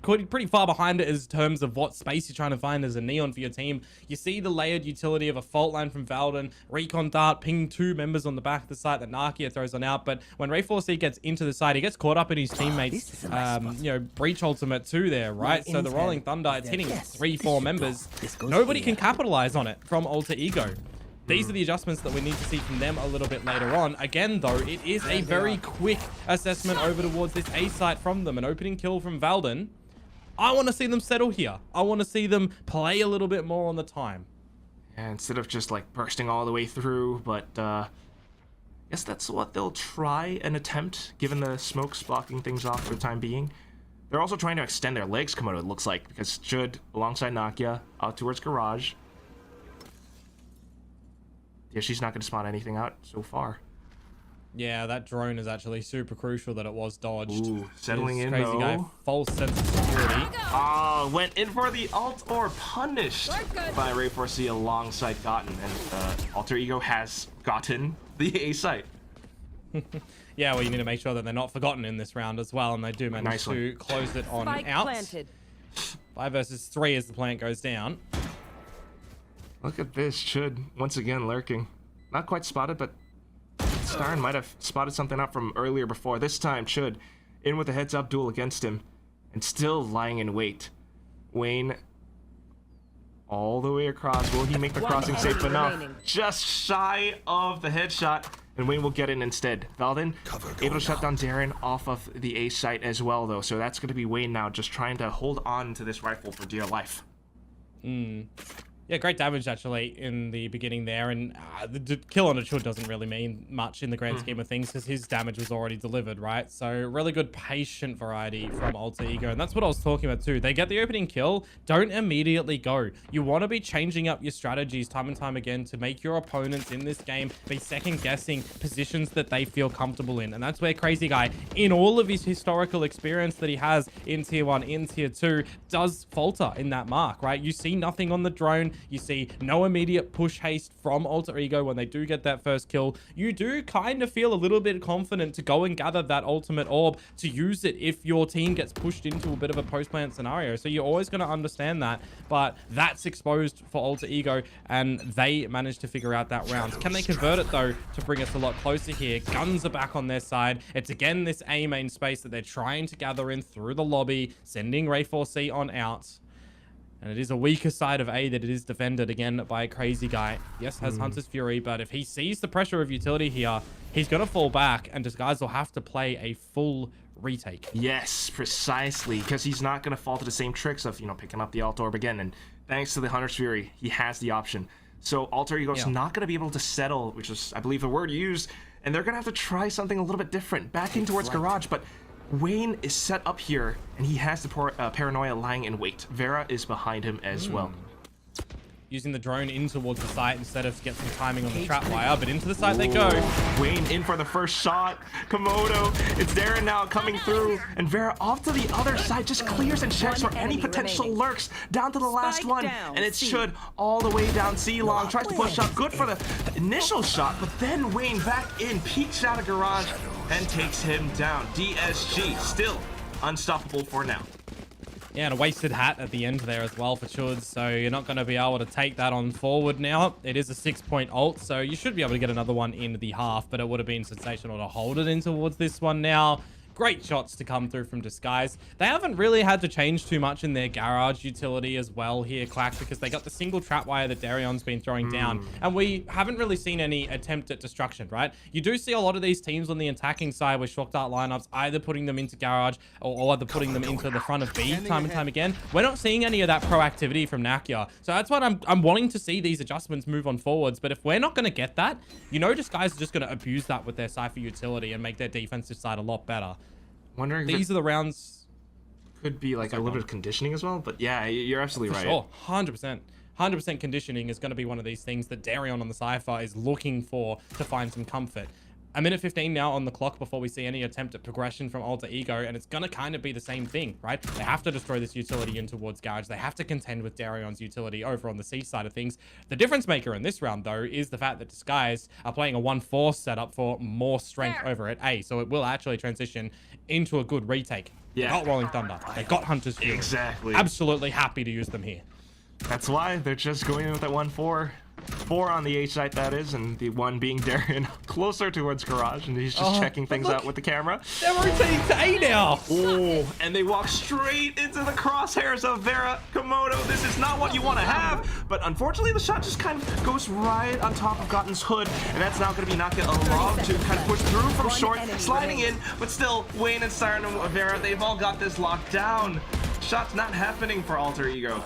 pretty far behind it in terms of what space you're trying to find as a neon for your team. You see the layered utility of a fault line from Valden, recon dart, ping 2 members on the back of the site that Nakia throws on out. But when Ray4C gets into the site, he gets caught up in his teammates, you know, breach ultimate 2 there, right? So the Rolling Thunder, it's hitting 3-4 members. Nobody can capitalize on it from Alter Ego. These are the adjustments that we need to see from them a little bit later on. Again, though, it is a very quick assessment over towards this A site from them. An opening kill from Valden. I want to see them settle here. I want to see them play a little bit more on the time. Yeah, instead of just like bursting all the way through, but I guess that's what they'll try and attempt, given the smokes blocking things off for the time being. They're also trying to extend their legs, Komodo, it looks like, because Chud, alongside Nakia, out towards Garage. Yeah, she's not going to spawn anything out so far. Yeah, that drone is actually super crucial that it was dodged. Ooh, settling in crazy though. Guy, false sense of security. Ah, went in for the alt or punished by Ray4C alongside Gotten, and Alter Ego has gotten the A site. Yeah, well, you need to make sure that they're not forgotten in this round as well, and they do manage to close it on Spike out. planted. 5 versus 3 as the plant goes down. Look at this, Chud once again lurking. Not quite spotted, but Starn might have spotted something out from earlier before. This time, Chud in with a heads-up duel against him, and still lying in wait. Wayne all the way across. Will he make the crossing safe enough? Just shy of the headshot, and Wayne will get in instead. Valden able to shut down Darren off of the A site as well, though. So that's going to be Wayne now, just trying to hold on to this rifle for dear life. Yeah, great damage actually in the beginning there, and the kill on a Chud doesn't really mean much in the grand scheme of things because his damage was already delivered, right? So really good patient variety from Alter Ego, and that's what I was talking about too. They get the opening kill, don't immediately go. You want to be changing up your strategies time and time again to make your opponents in this game be second guessing positions that they feel comfortable in, and that's where Crazy Guy, in all of his historical experience that he has in tier 1, in tier 2, does falter in that mark, right? You see nothing on the drone. You see no immediate push haste from Alter Ego when they do get that first kill. You do kind of feel a little bit confident to go and gather that ultimate orb to use it if your team gets pushed into a bit of a post-plant scenario. So you're always going to understand that, but that's exposed for Alter Ego, and they managed to figure out that round. Can they convert it though to bring us a lot closer here? Guns are back on their side. It's again this A main space that they're trying to gather in through the lobby, sending Ray4C on out. And it is a weaker side of A that it is defended again by a Crazy Guy. Yes, has Hunter's Fury, but if he sees the pressure of utility here, he's going to fall back, and Disguise will have to play a full retake. Yes, precisely, because he's not going to fall to the same tricks of, you know, picking up the alt orb again. And thanks to the Hunter's Fury, he has the option. So Alter Ego's not going to be able to settle, which is, I believe, the word used, and they're going to have to try something a little bit different, backing towards Garage, but Wayne is set up here, and he has the paranoia lying in wait. Vera is behind him as well. Using the drone in towards the site instead of get some timing on the trap wire, but into the site they go. Wayne in for the first shot. Komodo, it's Darren now coming through, and Vera off to the other side, just clears and checks for any potential lurks down to the last one, and it should all the way down C long, tries to push up, good for the initial shot, but then Wayne back in, peeks out of Garage, and takes him down. DSG still unstoppable for now. Yeah, and a wasted hat at the end there as well for Chud, so you're not going to be able to take that on forward now. It is a 6-point ult, so you should be able to get another one in the half, but it would have been sensational to hold it in towards this one now. Great shots to come through from Disguise. They haven't really had to change too much in their garage utility as well here, Clack, because they got the single trap wire that Darion's been throwing down, and we haven't really seen any attempt at destruction, right? You do see a lot of these teams on the attacking side with shock dart lineups either putting them into garage or either putting them into the front of B time and time again. We're not seeing any of that proactivity from Nakia, so that's what I'm wanting to see these adjustments move on forwards. But if we're not going to get that, you know, Disguise are just going to abuse that with their Cypher utility and make their defensive side a lot better. Wondering these are the rounds. Could be like a little bit of conditioning as well, but yeah, you're absolutely right. Sure, 100% conditioning is going to be one of these things that Darion on the Cypher is looking for to find some comfort. a minute 15 now on the clock before we see any attempt at progression from Alter Ego, and it's gonna kind of be the same thing, right? They have to destroy this utility in towards Garage. They have to contend with Darion's utility over on the C side of things. The difference maker in this round, though, is the fact that Disguise are playing a 1-4 setup for more strength over at A, so it will actually transition into a good retake. Yeah. They got Rolling Thunder. They got Hunter's Fury. Exactly. Absolutely happy to use them here. That's why they're just going in with that 1-4. 4 on the H site, that is, and the 1 being Darian closer towards Garage, and he's just checking things out with the camera. They're rotating to A now. Oh, and they walk straight into the crosshairs of Vera Komodo. This is not what you want to have, but unfortunately the shot just kind of goes right on top of Gotten's hood, and that's now going to be Naka along to kind of push through from short, sliding in, but still, Wayne and Siren and Vera, they've all got this locked down. Shot's not happening for Alter Ego.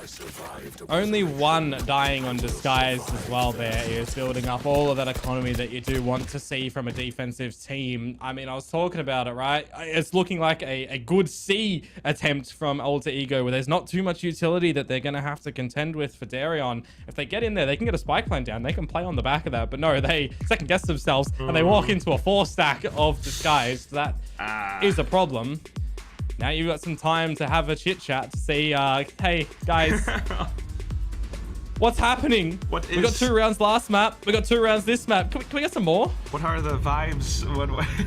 Only one dying on Disguise as well there is building up all of that economy that you do want to see from a defensive team. I mean, I was talking about it, right? It's looking like a good C attempt from Alter Ego where there's not too much utility that they're going to have to contend with for Darion. If they get in there, they can get a spike plan down. They can play on the back of that. But no, they second guess themselves and they walk into a 4-stack of Disguise. That is a problem. Now you've got some time to have a chit chat to see, hey guys, what's happening? We got 2 rounds last map. We got 2 rounds this map. Can we get some more? What are the vibes?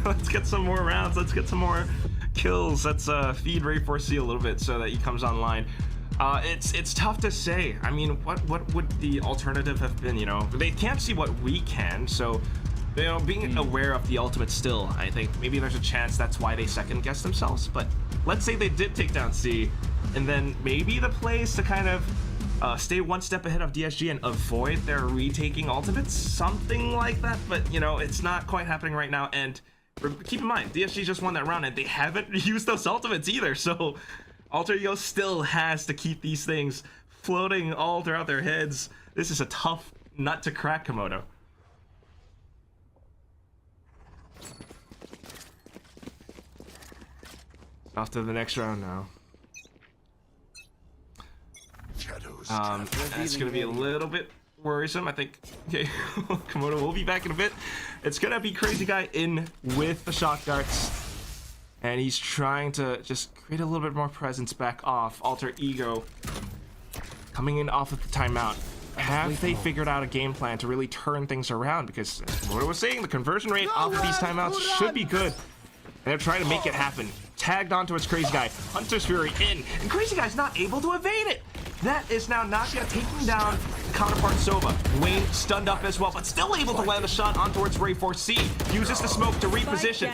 Let's get some more rounds. Let's get some more kills. Let's feed Ray4C a little bit so that he comes online. It's tough to say. I mean, what would the alternative have been? You know, they can't see what we can, so. You know, being aware of the ultimate still, I think maybe there's a chance that's why they second guess themselves. But let's say they did take down C, and then maybe the play is to kind of stay 1 step ahead of DSG and avoid their retaking ultimates, something like that. But you know, it's not quite happening right now. And keep in mind, DSG just won that round, and they haven't used those ultimates either. So Alter Ego still has to keep these things floating all throughout their heads. This is a tough nut to crack, Komodo. Off to the next round now. That's gonna be a little bit worrisome, I think. Okay, Komodo will be back in a bit. It's gonna be Crazy Guy in with the shock darts, and he's trying to just create a little bit more presence back off. Alter Ego coming in off of the timeout. Have they figured out a game plan to really turn things around? Because as Komodo was saying, the conversion rate off of these timeouts should be good. And they're trying to make it happen. Tagged onto its Crazy Guy. Hunter's Fury in. And Crazy Guy's not able to evade it. That is now Nakia taking down counterpart Sova. Wayne stunned up as well, but still able to land a shot on towards Ray4C. Uses the smoke to reposition.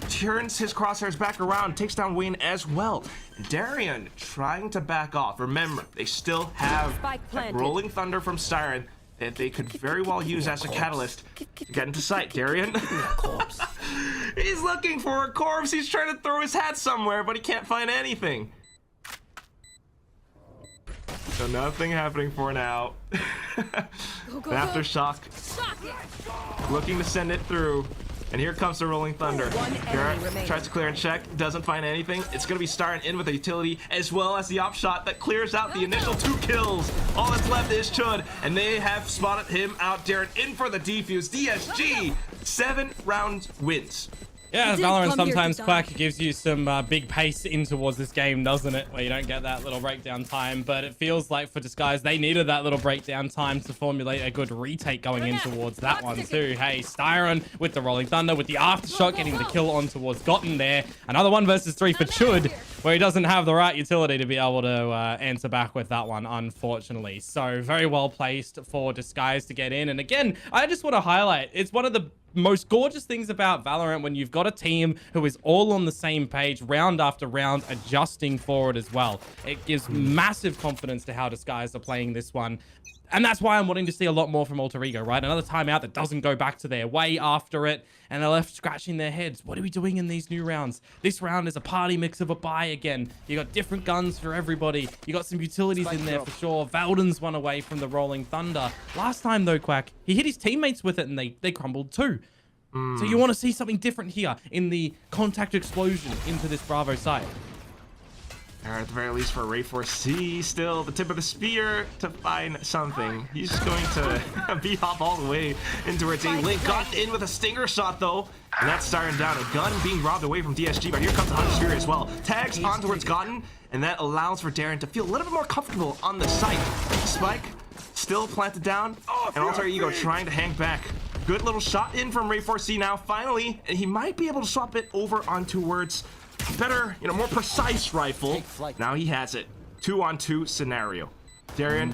Turns his crosshairs back around. Takes down Wayne as well. Darian trying to back off. Remember, they still have Rolling Thunder from Siren that they could very well use as a catalyst to get into sight. Darian, he's looking for a corpse. He's trying to throw his hat somewhere, but he can't find anything. So nothing happening for now. Aftershock looking to send it through. And here comes the Rolling Thunder. Garrett tries to clear and check, doesn't find anything. It's going to be Siren in with a utility, as well as the op shot that clears out the initial 2 kills. All that's left is Chud, and they have spotted him out. Darren in for the defuse. DSG, 7 round wins. Yeah, Valorant sometimes, Quack, gives you some big pace in towards this game, doesn't it? Where you don't get that little breakdown time, but it feels like for Disguise, they needed that little breakdown time to formulate a good retake going in towards that one too. Hey, Styron with the Rolling Thunder, with the aftershock getting the kill on towards Gotten there. Another 1 versus 3 for Chud, where he doesn't have the right utility to be able to answer back with that one, unfortunately. So very well placed for Disguise to get in. And again, I just want to highlight, it's one of the most gorgeous things about Valorant when you've got a team who is all on the same page round after round, adjusting for it as well. It gives massive confidence to how Disguise are playing this one. And that's why I'm wanting to see a lot more from Alter Ego, right? Another timeout that doesn't go back to their way after it, and they're left scratching their heads. What are we doing in these new rounds? This round is a party mix of a buy again. You got different guns for everybody. You got some utilities in there for sure. Valden's one away from the Rolling Thunder. Last time though, Quack, he hit his teammates with it and they crumbled too. So you want to see something different here in the contact explosion into this Bravo site. Or at the very least for Ray 4C, still the tip of the spear to find something. He's just going to B-hop all the way in towards A. Link got in with a stinger shot though. And that's starting down. A gun being robbed away from DSG, but here comes the Hunter's Fury as well. Tags on towards Gotten, and that allows for Darren to feel a little bit more comfortable on the site. Spike still planted down, and Alter Ego trying to hang back. Good little shot in from Ray 4C now, finally, and he might be able to swap it over on towards better, more precise rifle. Now he has it. 2-on-2 scenario. Darren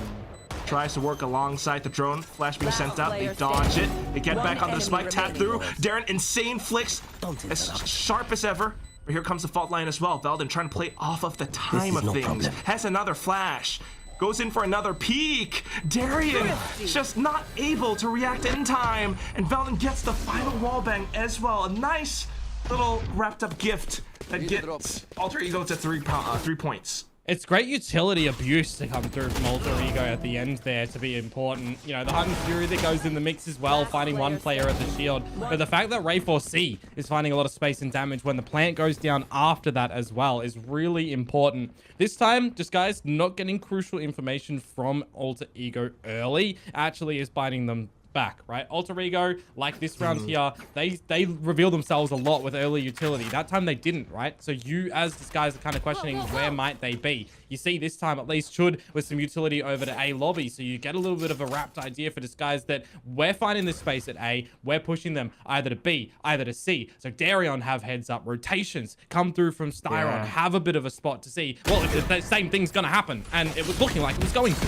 tries to work alongside the drone. Flash being sent out. They dodge it. They get back onto the spike. Tap through. Darren, insane flicks. As sharp as ever. But here comes the fault line as well. Veldon trying to play off of the time of things. Has another flash. Goes in for another peek. Darian just not able to react in time. And Veldon gets the final wall bang as well. A nice little wrapped up gift that gets Alter Ego to 3 points. It's great utility abuse to come through from Alter Ego at the end there to be important. The Hunter's Fury that goes in the mix as well, finding one player at the shield. But the fact that Ray 4C is finding a lot of space and damage when the plant goes down after that as well is really important. This time, just guys, not getting crucial information from Alter Ego early actually is biting them back, right? Alter Ego, like this round here, they reveal themselves a lot with early utility. That time they didn't, right? So you as this guys are kind of questioning where might they be. You see this time at least should with some utility over to A lobby, so you get a little bit of a wrapped idea for this guys that we're finding this space at A, we're pushing them either to B, either to C. So Darion have heads up, rotations come through from Styron, have a bit of a spot to see. Well, if the same thing's gonna happen, and it was looking like it was going to.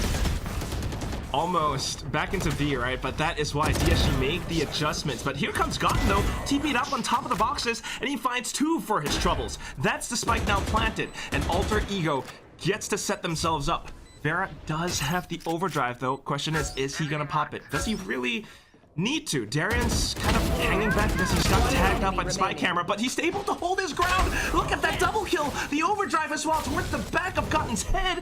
Almost back into V, right? But that is why DSG make the adjustments. But here comes Gotten, though, TP'd up on top of the boxes, and he finds 2 for his troubles. That's the spike now planted, and Alter Ego gets to set themselves up. Vera does have the overdrive, though. Question is he gonna pop it? Does he really need to? Darian's kind of hanging back because he's got tagged up by the spy camera, but he's able to hold his ground. Look at that double kill. The overdrive as well towards the back of Gotten's head.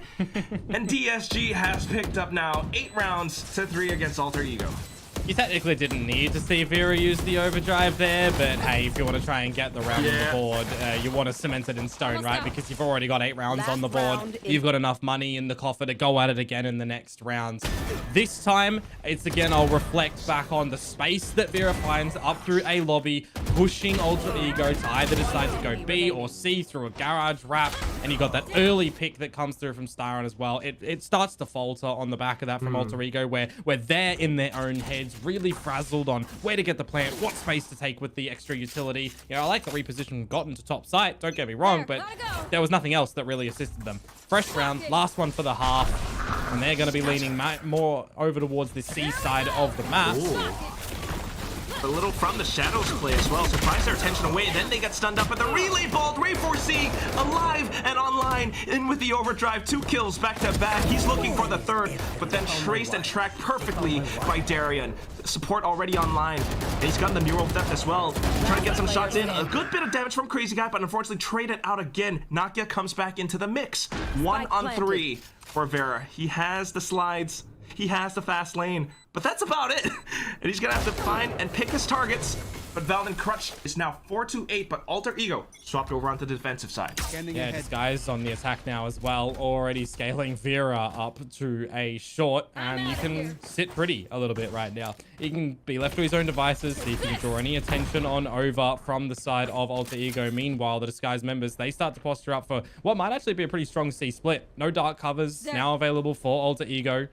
And DSG has picked up now 8 rounds to 3 against Alter Ego. You technically didn't need to see Vera use the overdrive there, but hey, if you want to try and get the round on the board, you want to cement it in stone, right? Because you've already got 8 rounds on the board. You've got enough money in the coffer to go at it again in the next rounds. This time, it's again, I'll reflect back on the space that Vera finds up through A lobby, pushing Alter Ego to either decide to go B or C through a garage wrap, and you got that early pick that comes through from Styron as well. It starts to falter on the back of that from Alter Ego, where they're in their own heads, really frazzled on where to get the plant, what space to take with the extra utility. I like the reposition gotten to top site, don't get me wrong, but there was nothing else that really assisted them. Fresh round, last one for the half, and they're going to be leaning more over towards the C side of the map. Ooh. A little from the shadows play as well. Surprise their attention away. Then they get stunned up at the relay bolt. Ray 4C alive and online. In with the overdrive. 2 kills back to back. He's looking for the 3rd, but then traced and tracked perfectly by Darian. Support already online. And he's got the mural theft as well. Trying to get some shots in. A good bit of damage from Crazy Guy, but unfortunately traded out again. Nakia comes back into the mix. 1 on 3 for Vera. He has the slides. He has the fast lane, but that's about it. And he's gonna have to find and pick his targets. But Veldon Crutch is now 4-8, but Alter Ego swapped over onto the defensive side. Yeah, this guy's on the attack now as well, already scaling Vera up to a short, and you can sit pretty a little bit right now. He can be left to his own devices, see if he can draw any attention on over from the side of Alter Ego. Meanwhile, the Disguised members, they start to posture up for what might actually be a pretty strong C split. No dark covers now available for Alter Ego.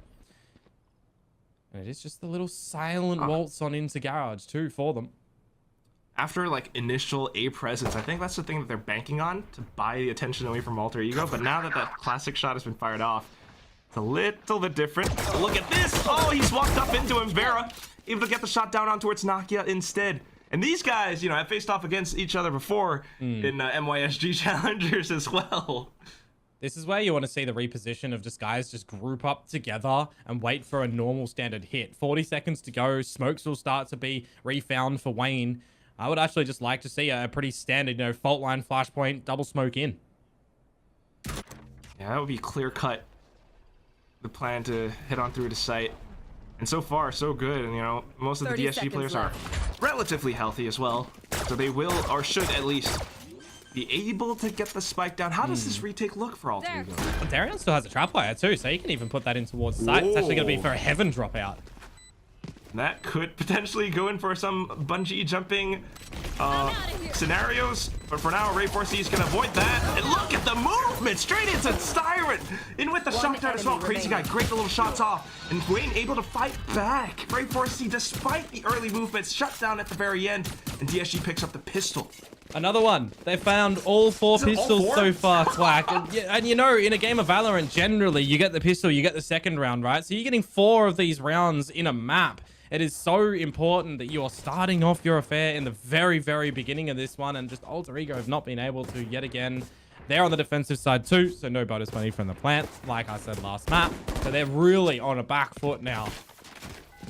And it is just the little silent waltz on into garage too for them. After like initial A presence, I think that's the thing that they're banking on to buy the attention away from Alter Ego. But now that that classic shot has been fired off, it's a little bit different. But look at this! Oh, he's walked up into him. Vera able to get the shot down on towards Nakia instead. And these guys, have faced off against each other before in MYSG challengers as well. This is where you want to see the reposition of just guys just group up together and wait for a normal standard hit. 40 seconds to go. Smokes will start to be refound for Wayne. I would actually just like to see a pretty standard, fault line, flashpoint, double smoke in. Yeah, that would be clear cut. The plan to hit on through the site. And so far, so good. And, most of the DSG players are relatively healthy as well. So they will, or should at least, be able to get the spike down. How does this retake look for Alter Ego? Well, Darion still has a trap wire too, so he can even put that in towards the site. It's actually going to be for a heaven dropout. That could potentially go in for some bungee jumping scenarios, but for now, Ray 4C is going to avoid that. And look at the movement, straight into Siren, in with the shot dart as well. Crazy guy, great the little shots off, and Wayne able to fight back. Ray 4C, despite the early movements, shut down at the very end, and DSG picks up the pistol. Another one. They found all 4 pistols so far, Twack. And you know, in a game of Valorant, generally, you get the pistol, you get the second round, right? So you're getting 4 of these rounds in a map. It is so important that you are starting off your affair in the very, very beginning of this one, and just Alter Ego have not been able to yet again. They're on the defensive side too, so no bonus money from the plant, like I said last map. So they're really on a back foot now.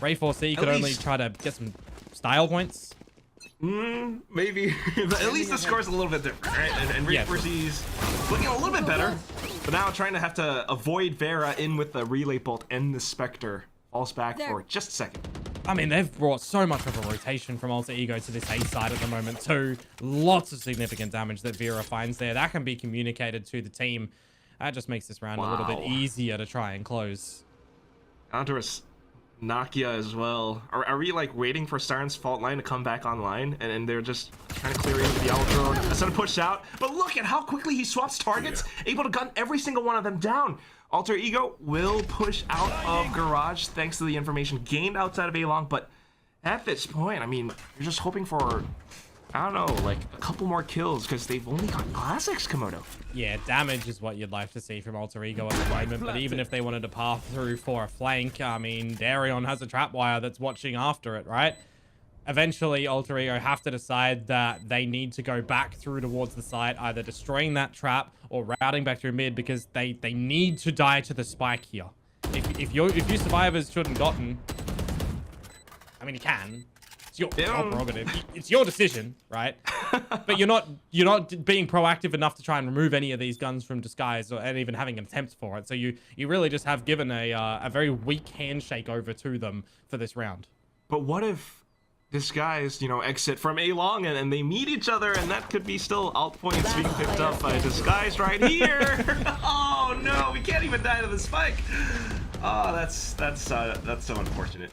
Ray 4C could only try to get some style points. Maybe, but at least the score's a little bit different, right? And Ray 4C's looking a little bit better, but now trying to have to avoid Vera in with the relay bolt and the Spectre. Falls back for just a second. I mean, they've brought so much of a rotation from Alter Ego to this A side at the moment too. Lots of significant damage that Vera finds there. That can be communicated to the team. That just makes this round a little bit easier to try and close. Andres, Nakia as well. Are we like waiting for Siren's fault line to come back online, and they're just trying to clear into the Owl drone? Instead of push out, but look at how quickly he swaps targets, able to gun every single one of them down. Alter Ego will push out of Garage thanks to the information gained outside of A-Long, but at this point, I mean, you're just hoping for, I don't know, like a couple more kills because they've only got classics, Komodo. Yeah, damage is what you'd like to see from Alter Ego at the moment, but even if they wanted to path through for a flank, I mean, Darion has a trapwire that's watching after it, right? Eventually, Alter Ego have to decide that they need to go back through towards the site, either destroying that trap or routing back through mid, because they need to die to the spike here. If you survivors shouldn't gotten, I mean, you can. It's your prerogative. It's your decision, right? But you're not being proactive enough to try and remove any of these guns from disguise and even having an attempt for it. So you really just have given a very weak handshake over to them for this round. But what if this guy's, exit from A-Long and they meet each other, and that could be still alt points being picked up by Disguise right here. Oh no, we can't even die to the spike. Oh, that's so unfortunate.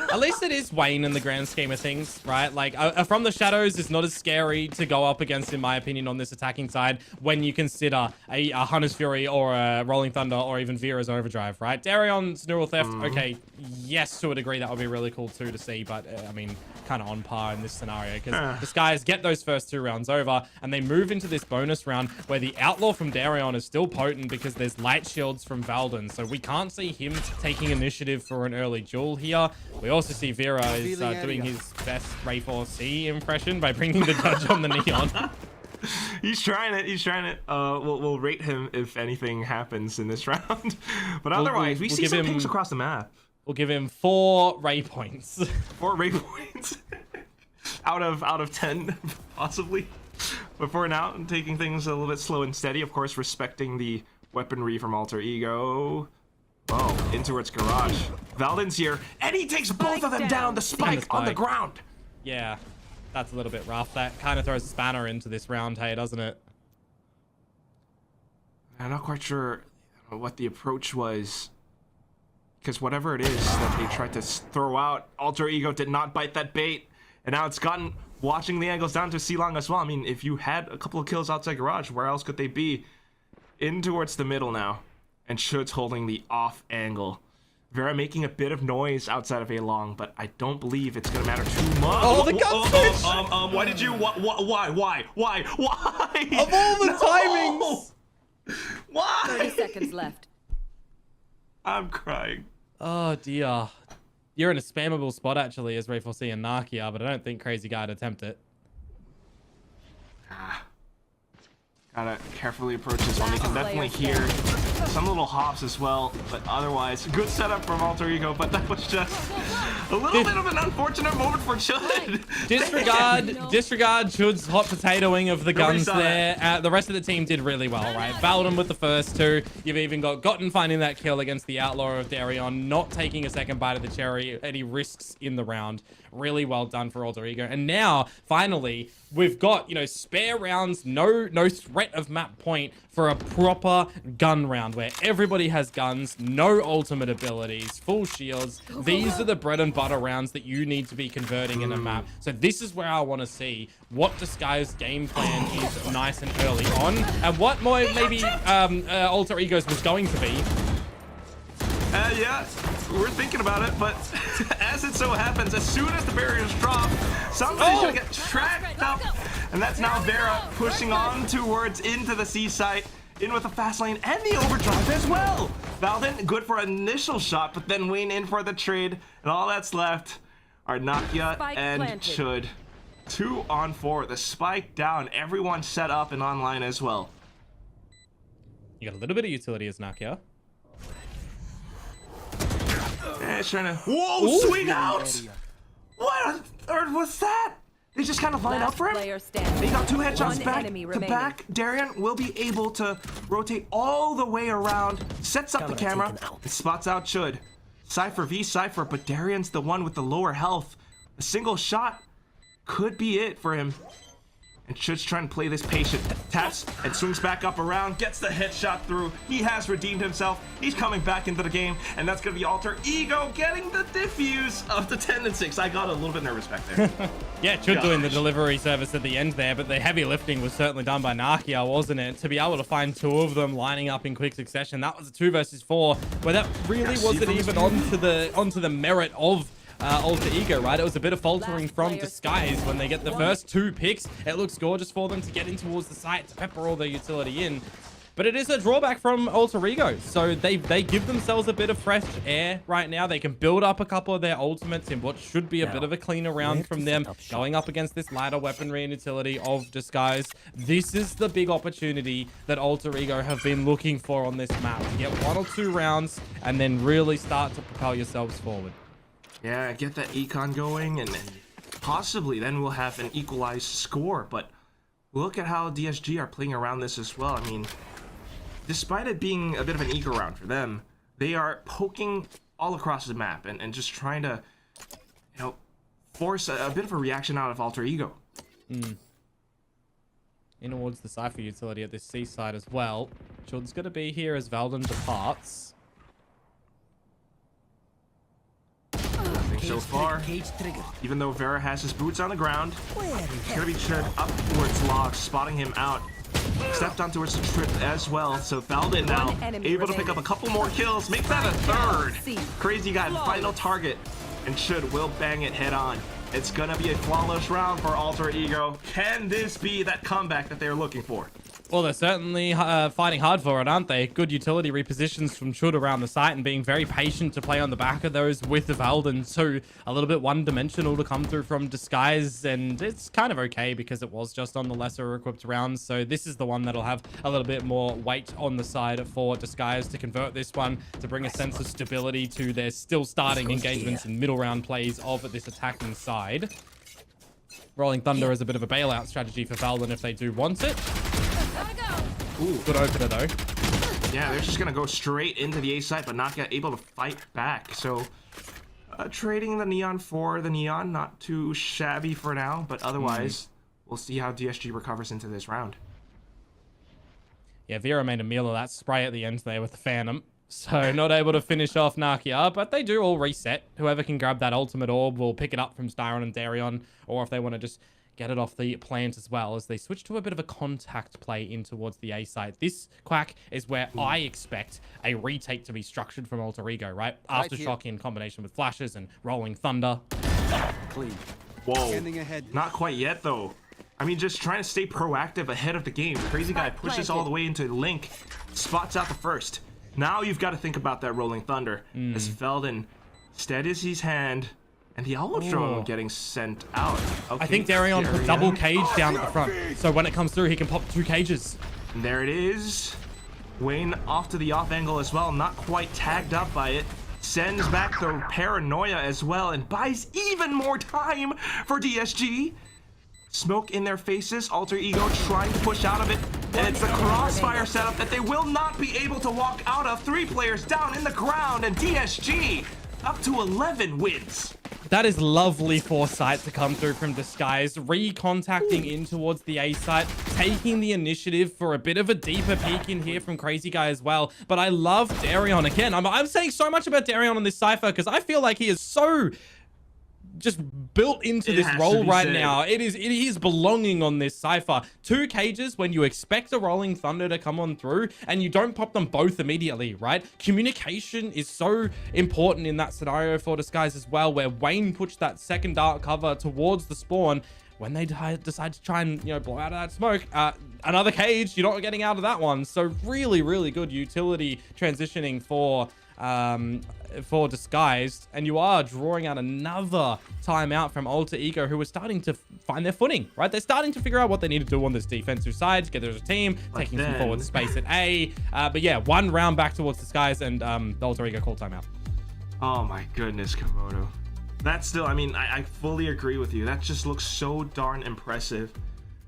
At least it is Wayne in the grand scheme of things, right? Like, from the shadows is not as scary to go up against, in my opinion, on this attacking side when you consider a Hunter's Fury or a Rolling Thunder or even Vera's Overdrive, right? Darion's Neural Theft, okay, yes, to a degree, that would be really cool too to see, but I mean, kind of on par in this scenario because the Skies get those first 2 rounds over and they move into this bonus round where the Outlaw from Darion is still potent because there's light shields from Valden, so we can't see him taking initiative for an early duel here. We also see Vera is doing his best Ray 4C impression by bringing the judge on the neon. He's trying it. We'll rate him if anything happens in this round. But otherwise, we see some pings across the map. We'll give him 4 Ray points. 4 Ray points out of 10, possibly. But for now, I'm taking things a little bit slow and steady. Of course, respecting the weaponry from Alter Ego. Oh, in towards Garage. Valden's here, and he takes both of them down. The spike on the ground. Yeah, that's a little bit rough. That kind of throws a spanner into this round, hey, doesn't it? I'm not quite sure what the approach was, because whatever it is that they tried to throw out, Alter Ego did not bite that bait, and now it's gotten watching the angles down to C-Long as well. I mean, if you had a couple of kills outside Garage, where else could they be? In towards the middle now. And Shud's holding the off angle. Vera making a bit of noise outside of A-Long, but I don't believe it's gonna matter too much. Oh, the gun switch! Why did you? Why? Of all the timings! Why? 30 seconds left. I'm crying. Oh dear. You're in a spammable spot actually as Ray 4C and Nakia, but I don't think Crazy Guy'd attempt it. Gotta carefully approach this one. They can definitely hear some little hops as well, but otherwise, good setup from Alter Ego, but that was just a little bit of an unfortunate moment for Chud. Disregard Chud's hot potatoing of the guns there. The rest of the team did really well, right? Valden with the first 2. You've even got Gotten finding that kill against the Outlaw of Darion, not taking a second bite of the cherry, any risks in the round. Really well done for Alter Ego. And now, finally, we've got, you know, spare rounds, no threat of map point for a proper gun round where everybody has guns, no ultimate abilities, full shields. These are the bread and butter rounds that you need to be converting in a map. So this is where I want to see what Disguise game plan is nice and early on, and what more maybe Alter Egos was going to be. Yeah, we're thinking about it, but as it so happens, as soon as the barriers drop, somebody's gonna get tracked up, and that's now Vera pushing on towards into the C site, in with the fast lane and the overdrive as well. Valden, good for an initial shot, but then Wayne in for the trade, and all that's left are Nakia and Chud. 2 on 4, the spike down, everyone set up and online as well. You got a little bit of utility as Nakia. Yeah, it's trying to... Whoa, swing out! What on earth was that? They just kind of line up for him? They got 2 headshots back to back. Darian will be able to rotate all the way around, sets up the camera, and spots out Chud. Cypher v Cypher, but Darian's the one with the lower health. A single shot could be it for him. And Chud's trying to play this patient. Taps and swings back up around, gets the headshot through. He has redeemed himself. He's coming back into the game, and that's gonna be Alter Ego getting the diffuse of the 10 and 6. I got a little bit nervous back there. Yeah, Chud doing the delivery service at the end there, but the heavy lifting was certainly done by Nakia, wasn't it? To be able to find 2 of them lining up in quick succession, that was a 2 versus 4, where that really wasn't even onto the merit of Alter Ego, right? It was a bit of faltering from Disguise when they get the first 2 picks. It looks gorgeous for them to get in towards the site to pepper all their utility in. But it is a drawback from Alter Ego. So they give themselves a bit of fresh air right now. They can build up a couple of their ultimates in what should be a bit of a cleaner round from them, going up against this lighter weaponry and utility of Disguise. This is the big opportunity that Alter Ego have been looking for on this map, to get 1 or 2 rounds and then really start to propel yourselves forward. Yeah, get that econ going, and then possibly then we'll have an equalized score. But look at how DSG are playing around this as well. I mean, despite it being a bit of an eco round for them, they are poking all across the map and just trying to, you know, force a bit of a reaction out of Alter Ego. In towards the Cypher utility at this C side as well. Chud's going to be here as Valden departs. So far, even though Vera has his boots on the ground, it's gonna be Chud up towards Log, spotting him out. Stepped on towards the trip as well, so Valden now able to pick up a couple more kills, make that a 3rd. Crazy guy, final target, and Chud will bang it head on. It's gonna be a flawless round for Alter Ego. Can this be that comeback that they're looking for? Well, they're certainly fighting hard for it, aren't they? Good utility repositions from Chud around the site and being very patient to play on the back of those with Valden. So a little bit one-dimensional to come through from Disguise, and it's kind of okay because it was just on the lesser equipped rounds. So this is the one that'll have a little bit more weight on the side for Disguise to convert this one, to bring a sense of stability to their still starting engagements in middle round plays of this attacking side. Rolling Thunder is a bit of a bailout strategy for Valden if they do want it. Ooh, good opener though. Yeah, they're just gonna go straight into the A site, but not get able to fight back. So trading the Neon for the Neon, not too shabby for now, but otherwise we'll see how DSG recovers into this round. Yeah, Vera made a meal of that spray at the end there with the Phantom, so not able to finish off Nakia, but they do all reset. Whoever can grab that ultimate orb will pick it up from Styron and Darion, or if they want to just get it off the plant as well, as they switch to a bit of a contact play in towards the A site. This Quack is where I expect a retake to be structured from Alter Ego, right? Aftershock in combination with flashes and Rolling Thunder. Clean. Whoa, not quite yet though. I mean, just trying to stay proactive ahead of the game. Crazy guy pushes all the way into Link, spots out the first. Now you've got to think about that Rolling Thunder, as Valden steadies his hand, and the olive drone getting sent out. Okay, I think Darion put double cage down at the front, so when it comes through, he can pop 2 cages. And there it is. Wayne off to the off angle as well, not quite tagged up by it. Sends back the paranoia as well, and buys even more time for DSG. Smoke in their faces, Alter Ego trying to push out of it, and it's a crossfire setup that they will not be able to walk out of. 3 players down in the ground, and DSG up to 11 wins. That is lovely foresight to come through from Disguise, recontacting in towards the A site, taking the initiative for a bit of a deeper peek in here from Crazy Guy as well. But I love Darion again. I'm saying so much about Darion on this Cypher because I feel like he is so just built into this role right now. It is belonging on this Cypher. 2 cages when you expect a Rolling Thunder to come on through and you don't pop them both immediately, right? Communication is so important in that scenario for Disguise as well, where Wayne pushed that second dark cover towards the spawn. When they decide to try and, you know, blow out of that smoke, another cage, you're not getting out of that one. So really, really good utility transitioning for Disguised, and you are drawing out another timeout from Alter Ego, who are starting to find their footing, right? They're starting to figure out what they need to do on this defensive side together as a team, taking some forward space at A. But yeah, 1 round back towards Disguise, and the Alter Ego call timeout. Oh my goodness, Komodo. That's still, I mean, I fully agree with you. That just looks so darn impressive.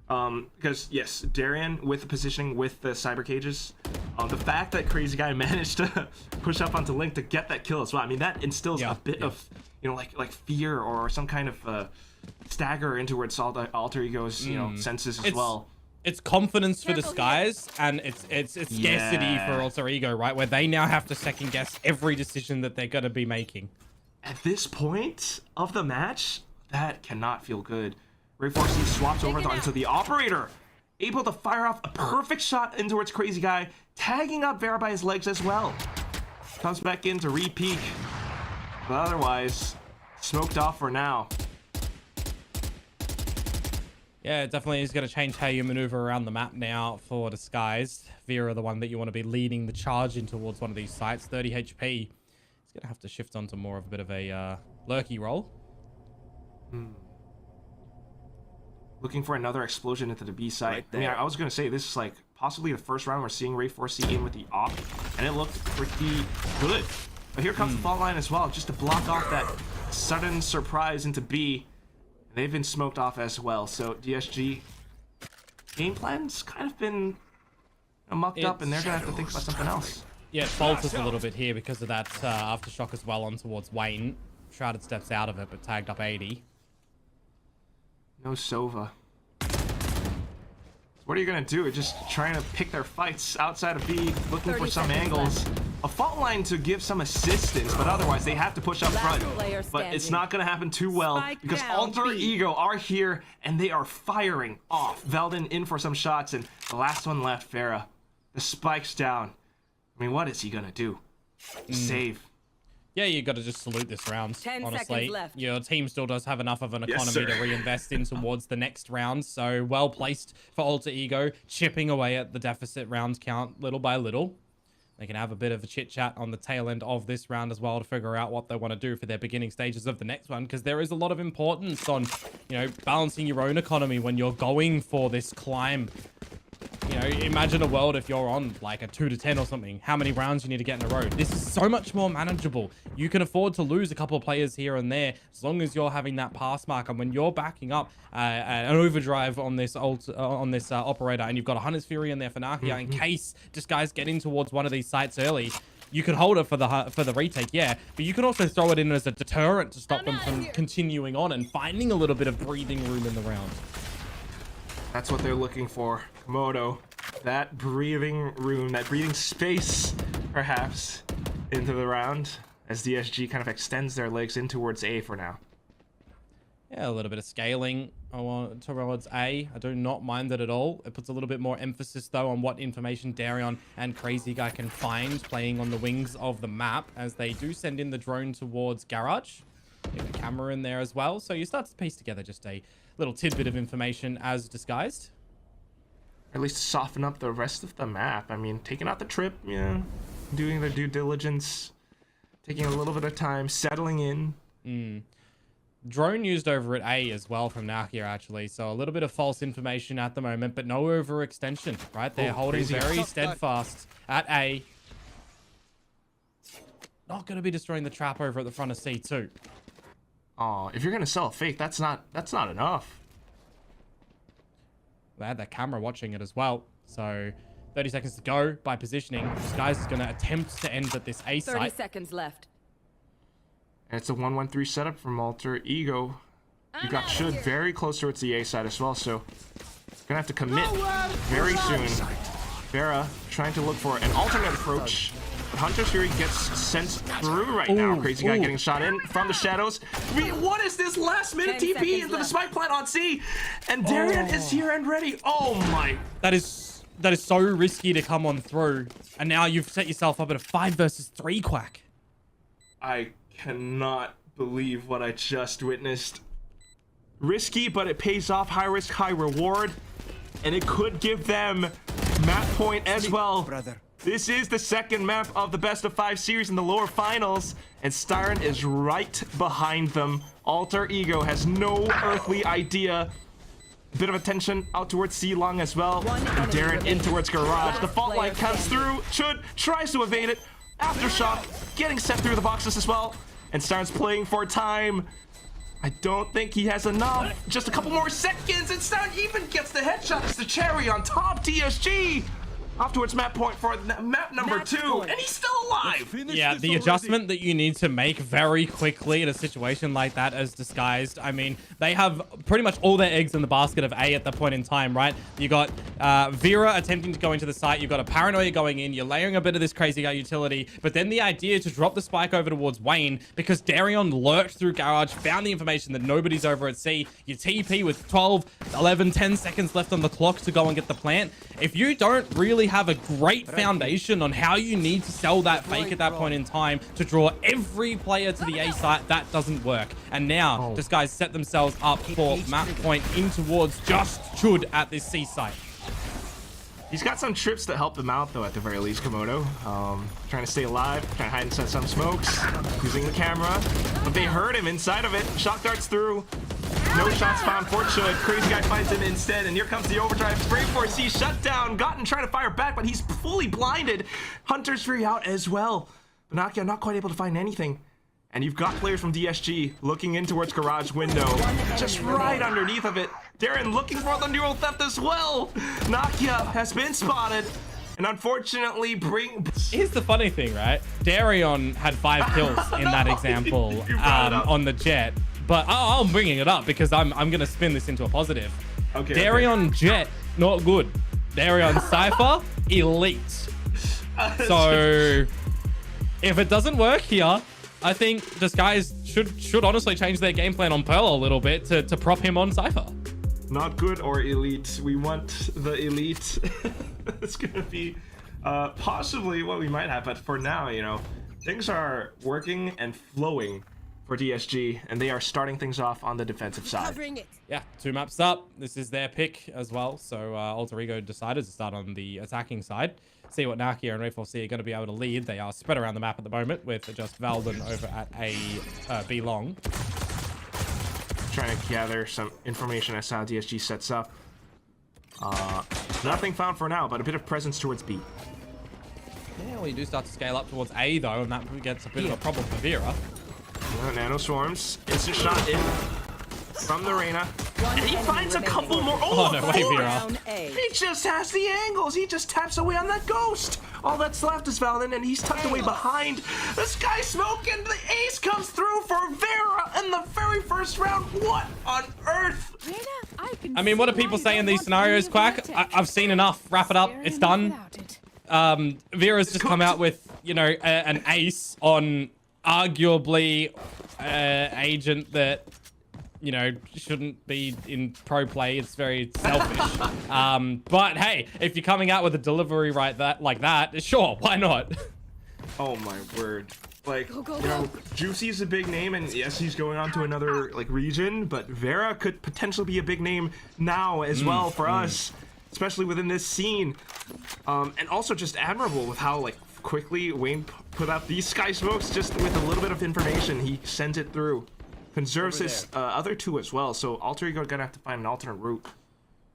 Because yes, Darion with the positioning with the cyber cages, the fact that Crazy Guy managed to push up onto Link to get that kill as well. I mean, that instills a bit of, you know, like fear or some kind of stagger into towards Alter Ego's, you know, senses as well. It's confidence for Disguise, and it's scarcity for Alter Ego, right? Where they now have to second guess every decision that they're going to be making. At this point of the match, that cannot feel good. Ray4C swaps over onto the operator, able to fire off a perfect shot in towards Crazy Guy, tagging up Vera by his legs as well. Comes back in to re-peek, but otherwise, smoked off for now. Yeah, it definitely is going to change how you maneuver around the map now for Disguised. Vera, the one that you want to be leading the charge in towards one of these sites, 30 HP. He's going to have to shift onto more of a bit of a lurky role. Looking for another explosion into the B site. Right, I mean, I was going to say, this is like possibly the first round we're seeing Ray4C in with the op, and it looked pretty good. But here comes the fault line as well, just to block off that sudden surprise into B. They've been smoked off as well, so DSG game plan's kind of been mucked up, and they're going to have to think about something else. Yeah, it falters a little bit here because of that aftershock as well on towards Wayne. Shrouded steps out of it, but tagged up 80. No Sova. What are you going to do? Just trying to pick their fights outside of B, looking for some angles. A fault line to give some assistance, but otherwise they have to push up front. But it's not going to happen too well because Alter Ego are here and they are firing off. Veldon in for some shots, and the last one left, Farah. The spike's down. I mean, what is he going to do? Save. Yeah, you got to just salute this round, honestly. Your team still does have enough of an economy to reinvest in towards the next round. So well placed for Alter Ego, chipping away at the deficit round count little by little. They can have a bit of a chit chat on the tail end of this round as well to figure out what they want to do for their beginning stages of the next one, because there is a lot of importance on, you know, balancing your own economy when you're going for this climb. You know, imagine a world if you're on like a 2 to 10 or something, how many rounds you need to get in a row. This is so much more manageable. You can afford to lose a couple of players here and there as long as you're having that pass mark. And when you're backing up an overdrive on this operator, and you've got a Hunter's Fury in there for Nakia in case Disguise get in towards one of these sites early, you can hold it for the retake, yeah, but you can also throw it in as a deterrent to stop them from continuing on and finding a little bit of breathing room in the round. That's what they're looking for, Komodo. That breathing room, that breathing space, perhaps, into the round, as DSG kind of extends their legs in towards A for now. Yeah, a little bit of scaling towards A. I do not mind that at all. It puts a little bit more emphasis, though, on what information Darion and Crazy Guy can find playing on the wings of the map, as they do send in the drone towards Garage. Get the camera in there as well. So you start to piece together just a little tidbit of information as Disguised. Or at least soften up the rest of the map. I mean, taking out the trip, yeah, doing their due diligence, taking a little bit of time, settling in. Drone used over at A as well from Nakia, actually. So a little bit of false information at the moment, but no overextension, right? They're holding very steadfast at A. Not going to be destroying the trap over at the front of C2. Oh, if you're going to sell a fake, that's not enough. They had that camera watching it as well. So 30 seconds to go by positioning. Disguise is going to attempt to end at this A site. 30 seconds left. And it's a 1-1-3 setup from Alter Ego. You got Should very close towards the A side as well, so gonna have to commit very soon. Vera trying to look for an alternate approach. But Hunter's Fury gets sent through right now. Crazy Guy getting shot in from the shadows. What is this last minute 10 TP seconds into the left. spike plant on C? And Darian is here and ready. Oh my. That is so risky to come on through. And now you've set yourself up at a 5 versus 3 quack. I cannot believe what I just witnessed. Risky, but it pays off. High risk, high reward. And it could give them map point as well. This is the second map of the best of 5 series in the lower finals. And Styron is right behind them. Alter Ego has no earthly idea. Bit of attention out towards C Long as well. And Darren in towards Garage. The fault line comes through. Chud tries to evade it. Aftershock getting set through the boxes as well. And Styron's playing for time. I don't think he has enough. Just a couple more seconds, and Styron even gets the headshot. It's the cherry on top. DSG off towards map point for map number 2, and he's still alive. Yeah, the adjustment that you need to make very quickly in a situation like that as Disguised. I mean, they have pretty much all their eggs in the basket of A at that point in time, right? You got Vera attempting to go into the site. You've got a Paranoia going in. You're layering a bit of this Crazy Guy utility, but then the idea to drop the spike over towards Wayne because Darion lurked through Garage, found the information that nobody's over at C. You TP with 12, 11, 10 seconds left on the clock to go and get the plant. If you don't really have a great foundation on how you need to sell that fake at that point in time to draw every player to the A site, that doesn't work. And now, this guys set themselves up for map point in towards just Chud at this C site. He's got some trips that help him out, though, at the very least, Komodo. Trying to stay alive, trying to hide inside some smokes, using the camera. But they heard him inside of it. Shock darts through. No shots found for Chud. Crazy Guy finds him instead, and here comes the overdrive. Spray Force C shut down. Gotten trying to fire back, but he's fully blinded. Hunter's Fury out as well. Banakia not quite able to find anything. And you've got players from DSG looking in towards Garage window, just right underneath of it. Darren looking for the neural theft as well. Nakia has been spotted, and unfortunately Here's the funny thing, right? Darion had 5 kills in that example on the Jet. But I'm bringing it up because I'm going to spin this into a positive. Okay. Darion Jet, not good. Darion Cypher, elite. So if it doesn't work here, I think Disguised should honestly change their game plan on Pearl a little bit to prop him on Cypher. Not good or elite. We want the elite. It's going to be possibly what we might have. But for now, you know, things are working and flowing for DSG, and they are starting things off on the defensive side. Yeah, 2 maps up. This is their pick as well. So Alter Ego decided to start on the attacking side. See what Nakia and Ray4C are going to be able to lead. They are spread around the map at the moment with just Valden over at B long. Trying to gather some information as how DSG sets up. Nothing found for now, but a bit of presence towards B. Yeah, well, you do start to scale up towards A though, and that gets a bit of a problem for Vera. Nano Swarms. Instant shot in from the Reyna. And he finds a couple more. Oh, no way, Vera. He just has the angles. He just taps away on that ghost. All that's left is Valden, and he's tucked away behind. The Sky Smoke, and the ace comes through for Vera in the very first round. What on earth? I mean, what do people say in these scenarios, Quack? I've seen enough. Wrap it up. It's done. Vera's just come out with, you know, an ace on arguably agent that, you know, shouldn't be in pro play. It's very selfish. But hey, if you're coming out with a delivery like that, sure, why not? Oh my word. Like, you know, Juicy's a big name, and yes, he's going on to another, like, region, but Vera could potentially be a big name now as well for us, especially within this scene. And also just admirable with how, like, quickly Wayne put out these Sky Smokes just with a little bit of information. He sent it through. Conserves his other 2 as well, so Alter Ego gonna have to find an alternate route.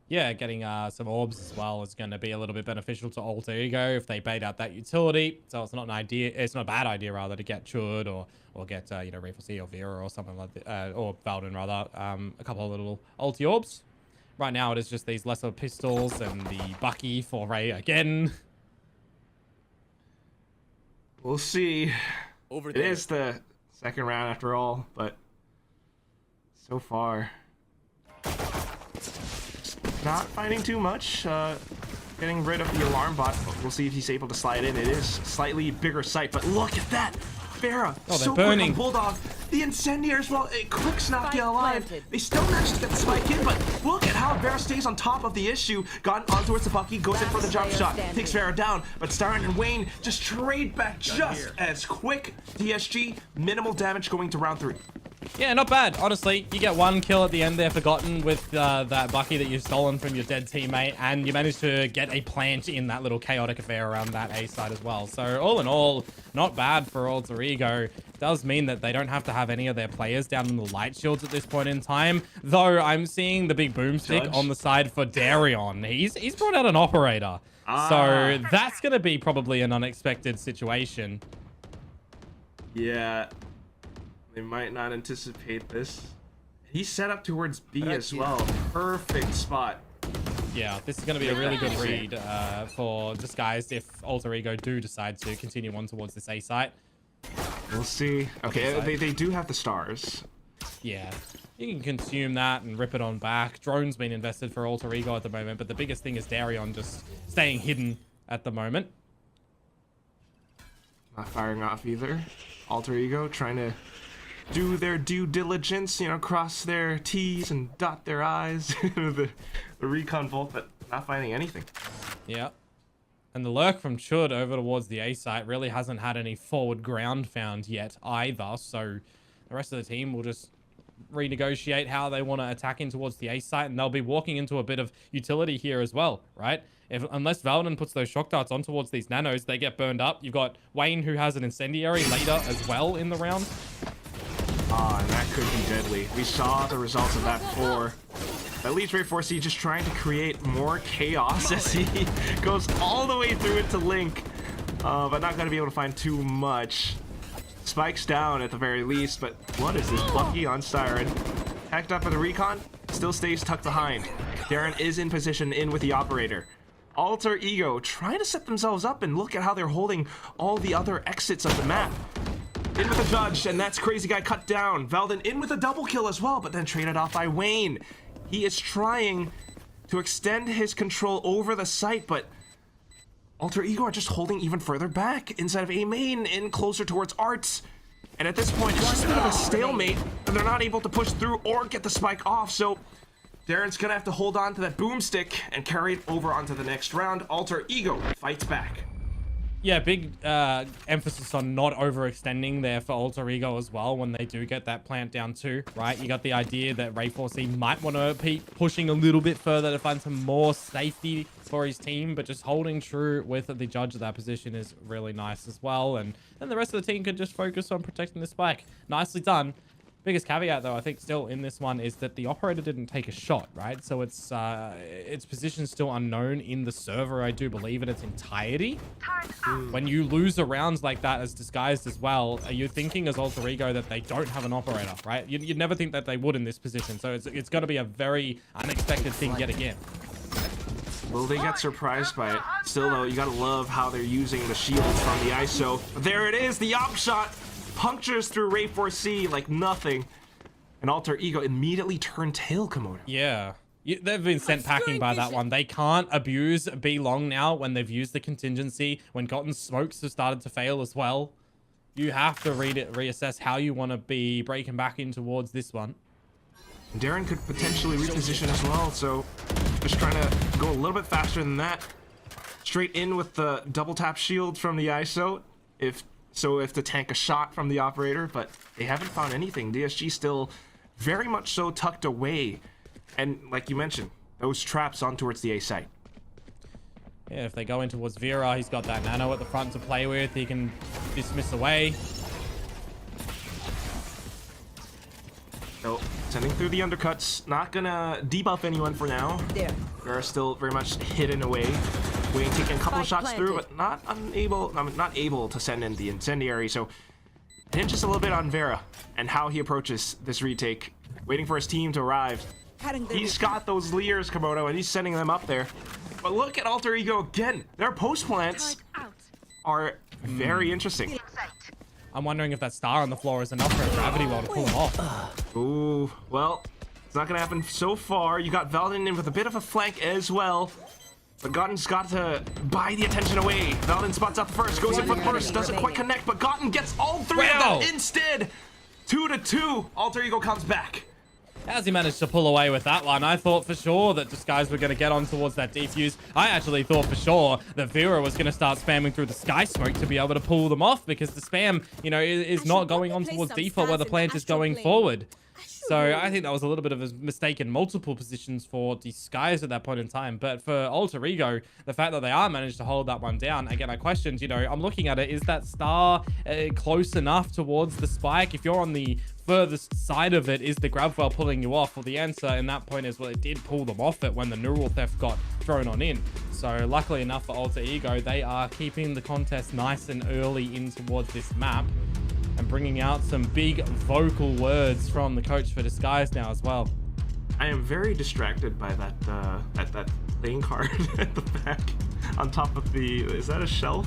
Yeah, getting some orbs as well is going to be a little bit beneficial to Alter Ego if they bait out that utility. So it's not an idea. It's not a bad idea rather to get Chud or get you know, Ray4C or Vera or something like that, or Valden rather. A couple of little ulti orbs. Right now it is just these lesser pistols and the Bucky for Ray again. We'll see. It is the Second round after all, but so far not finding too much. Getting rid of the alarm bot. We'll see if he's able to slide in. It is slightly bigger sight, but look at that. Farah, they're so burning. quick on Bulldog. The incendiary as well. A quick snap Spike get alive. planted. They still managed to get the spike in, but look at how Farah stays on top of the issue. Gotten on towards the Bucky, goes in for the jump Last shot, player standing. takes Farah down, but Starren and Wayne just trade back just as quick. DSG, minimal damage going to round 3. Yeah, not bad. Honestly, you get one kill at the end there, Forgotten, with that Bucky that you've stolen from your dead teammate, and you managed to get a plant in that little chaotic affair around that A side as well. So all in all, not bad for Alter Ego. Does mean that they don't have to have any of their players down in the light shields at this point in time. Though I'm seeing the big boomstick Judge. on the side for Darion. He's brought out an operator. So that's going to be probably an unexpected situation. Yeah. They might not anticipate this. He's set up towards B as well. Perfect spot. Yeah, this is going to be a really good read for Disguised if Alter Ego do decide to continue on towards this A site. We'll see. Okay, they do have the stars. Yeah, you can consume that and rip it on back. Drone's been invested for Alter Ego at the moment, but the biggest thing is Darion just staying hidden at the moment. Not firing off either. Alter Ego trying to do their due diligence, you know, cross their T's and dot their I's. the recon vault, but not finding anything. Yeah. And the lurk from Chud over towards the A site really hasn't had any forward ground found yet either. So the rest of the team will just renegotiate how they want to attack in towards the A site, and they'll be walking into a bit of utility here as well, right? Unless Valden puts those shock darts on towards these nanos, they get burned up. You've got Wayne, who has an incendiary later as well in the round. And that could be deadly. We saw the results of that before. That leads Ray 4C just trying to create more chaos as he goes all the way through it to Link. But not going to be able to find too much. Spikes down at the very least, but what is this? Bucky on Siren. Hacked up for the recon, still stays tucked behind. Darren is in position in with the operator. Alter Ego trying to set themselves up, and look at how they're holding all the other exits of the map. In with a Judge, and that's Crazy Guy cut down. Valden in with a double kill as well, but then traded off by Wayne. He is trying to extend his control over the site, but Alter Ego are just holding even further back inside of A main, in closer towards Arts. And at this point, it's just a bit of a stalemate, and they're not able to push through or get the spike off, so Darren's gonna have to hold on to that boomstick and carry it over onto the next round. Alter Ego fights back. Yeah, big emphasis on not overextending there for Alter Ego as well when they do get that plant down too, right? You got the idea that Ray 4C might want to keep pushing a little bit further to find some more safety for his team, but just holding true with the Judge of that position is really nice as well. And then the rest of the team could just focus on protecting the spike. Nicely done. Biggest caveat, though, I think still in this one is that the operator didn't take a shot, right? So its position still unknown in the server, I do believe, in its entirety. When you lose a round like that as Disguised as well, are you thinking as Alter Ego that they don't have an operator, right? You'd never think that they would in this position. So it's got to be a very unexpected thing yet again. Will they get surprised by it? Still, though, you gotta love how they're using the shields from the ISO. There it is, the op shot! Punctures through Ray 4C like nothing. And Alter Ego immediately turned tail, Komodo. Yeah. They've been sent packing by that one. They can't abuse B long now when they've used the contingency, when Gotten Smokes have started to fail as well. You have to reassess how you want to be breaking back in towards this one. Darren could potentially reposition as well, so just trying to go a little bit faster than that. Straight in with the double tap shield from the ISO. If to tank a shot from the operator, but they haven't found anything. DSG still very much so tucked away. And like you mentioned, those traps on towards the A site. Yeah, if they go in towards Vera, he's got that nano at the front to play with. He can dismiss away. So, sending through the undercuts. Not gonna debuff anyone for now. There. They're still very much hidden away. Wayne taking a couple of shots through, but not able to send in the incendiary. So, hinges a little bit on Vera and how he approaches this retake. Waiting for his team to arrive. He's got those Leers, Komodo, and he's sending them up there. But look at Alter Ego again. Their post plants are very interesting. I'm wondering if that star on the floor is enough for a gravity well to pull him off. Ooh, well, it's not gonna happen so far. You got Veldin in with a bit of a flank as well. But Gotten's got to buy the attention away. Veldin spots out the first, goes in for the first, doesn't quite connect, but Gotten gets all three of them instead. 2-2, Alter Ego comes back. How's he managed to pull away with that one? I thought for sure that Disguise were going to get on towards that defuse. I actually thought for sure that Vera was going to start spamming through the sky smoke to be able to pull them off, because the spam, you know, is not going on towards default where the plant is going forward. So I think that was a little bit of a mistake in multiple positions for Disguise at that point in time. But for Alter Ego, the fact that they are managed to hold that one down, again, I questioned, you know, I'm looking at it, is that star close enough towards the spike? If you're on the furthest side of it, is the grab well pulling you off? Well, the answer in that point is, well, it did pull them off it when the neural theft got thrown on in. So luckily enough for Alter Ego, they are keeping the contest nice and early in towards this map, and bringing out some big vocal words from the coach for Disguise now as well. I am very distracted by that playing card at the back on top of the, is that a shelf?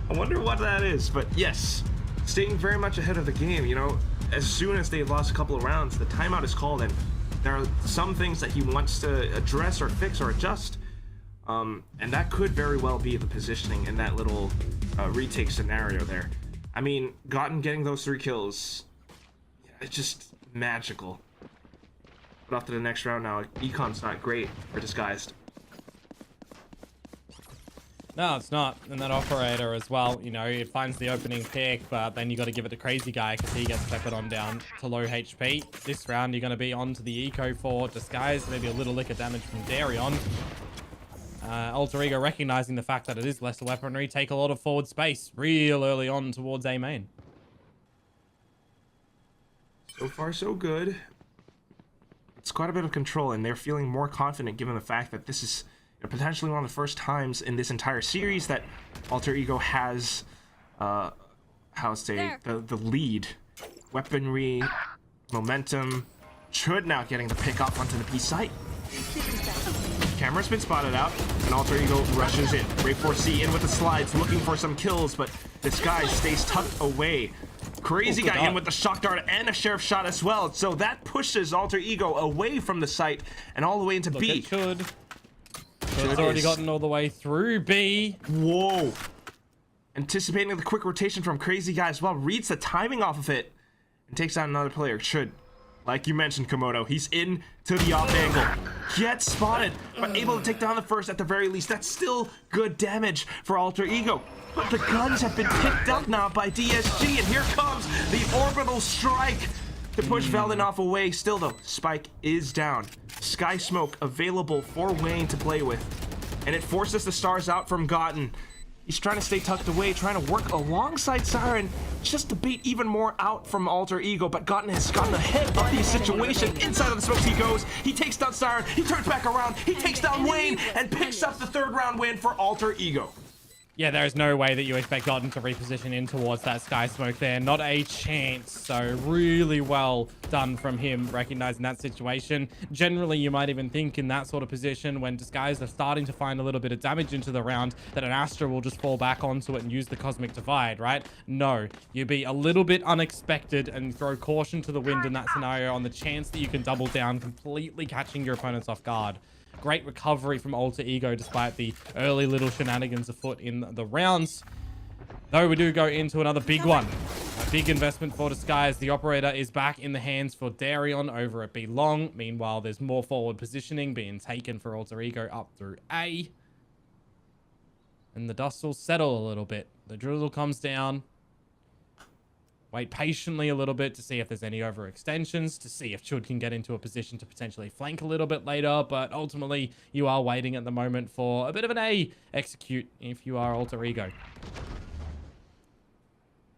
I wonder what that is, but yes, staying very much ahead of the game. You know, as soon as they've lost a couple of rounds, the timeout is called, and there are some things that he wants to address or fix or adjust, and that could very well be the positioning in that little retake scenario there. I mean, Gotten getting those 3 kills, it's just magical. But off to the next round now. Econ's not great for Disguised. No, it's not. And that operator as well, you know, it finds the opening pick, but then you got to give it to Crazy Guy because he gets peppered on down to low HP. This round, you're going to be onto the eco for Disguise, maybe a little lick of damage from Darion. Alter Ego recognizing the fact that it is lesser weaponry, take a lot of forward space real early on towards A main. So far, so good. It's quite a bit of control, and they're feeling more confident given the fact that this is potentially one of the first times in this entire series that Alter Ego has, the lead. Weaponry, momentum. Chud now getting the pick off onto the B site. Camera's been spotted out, and Alter Ego rushes in. Ray4C in with the slides, looking for some kills, but this guy stays tucked away. Crazy Guy in with the shock dart and a sheriff shot as well, so that pushes Alter Ego away from the site and all the way into B. Chud's already gotten all the way through B. Whoa. Anticipating the quick rotation from Crazy Guy as well, reads the timing off of it and takes out another player. Chud, like you mentioned, Komodo, he's in to the off angle. Gets spotted, but able to take down the first at the very least. That's still good damage for Alter Ego. But the guns have been picked up now by DSG, and here comes the orbital strike to push Veldin away. Still though, Spike is down. Sky Smoke available for Wayne to play with, and it forces the stars out from Gotten. He's trying to stay tucked away, trying to work alongside Siren just to bait even more out from Alter Ego, but Gotten has gotten ahead of the situation. Inside of the smokes he goes, he takes down Siren, he turns back around, he takes down Wayne, and picks up the 3rd round win for Alter Ego. Yeah, there is no way that you expect Gotten to reposition in towards that sky smoke there. Not a chance. So really well done from him, recognizing that situation. Generally, you might even think in that sort of position when Disguise are starting to find a little bit of damage into the round that an Astra will just fall back onto it and use the Cosmic Divide, right? No, you be a little bit unexpected and throw caution to the wind in that scenario on the chance that you can double down, completely catching your opponents off guard. Great recovery from Alter Ego despite the early little shenanigans afoot in the rounds. Though we do go into another big one. A big investment for Disguise. The operator is back in the hands for Darion over at B long. Meanwhile, there's more forward positioning being taken for Alter Ego up through A. And the dust will settle a little bit. The drizzle comes down. Wait patiently a little bit to see if there's any overextensions, to see if Chud can get into a position to potentially flank a little bit later, but ultimately you are waiting at the moment for a bit of an A execute if you are Alter Ego.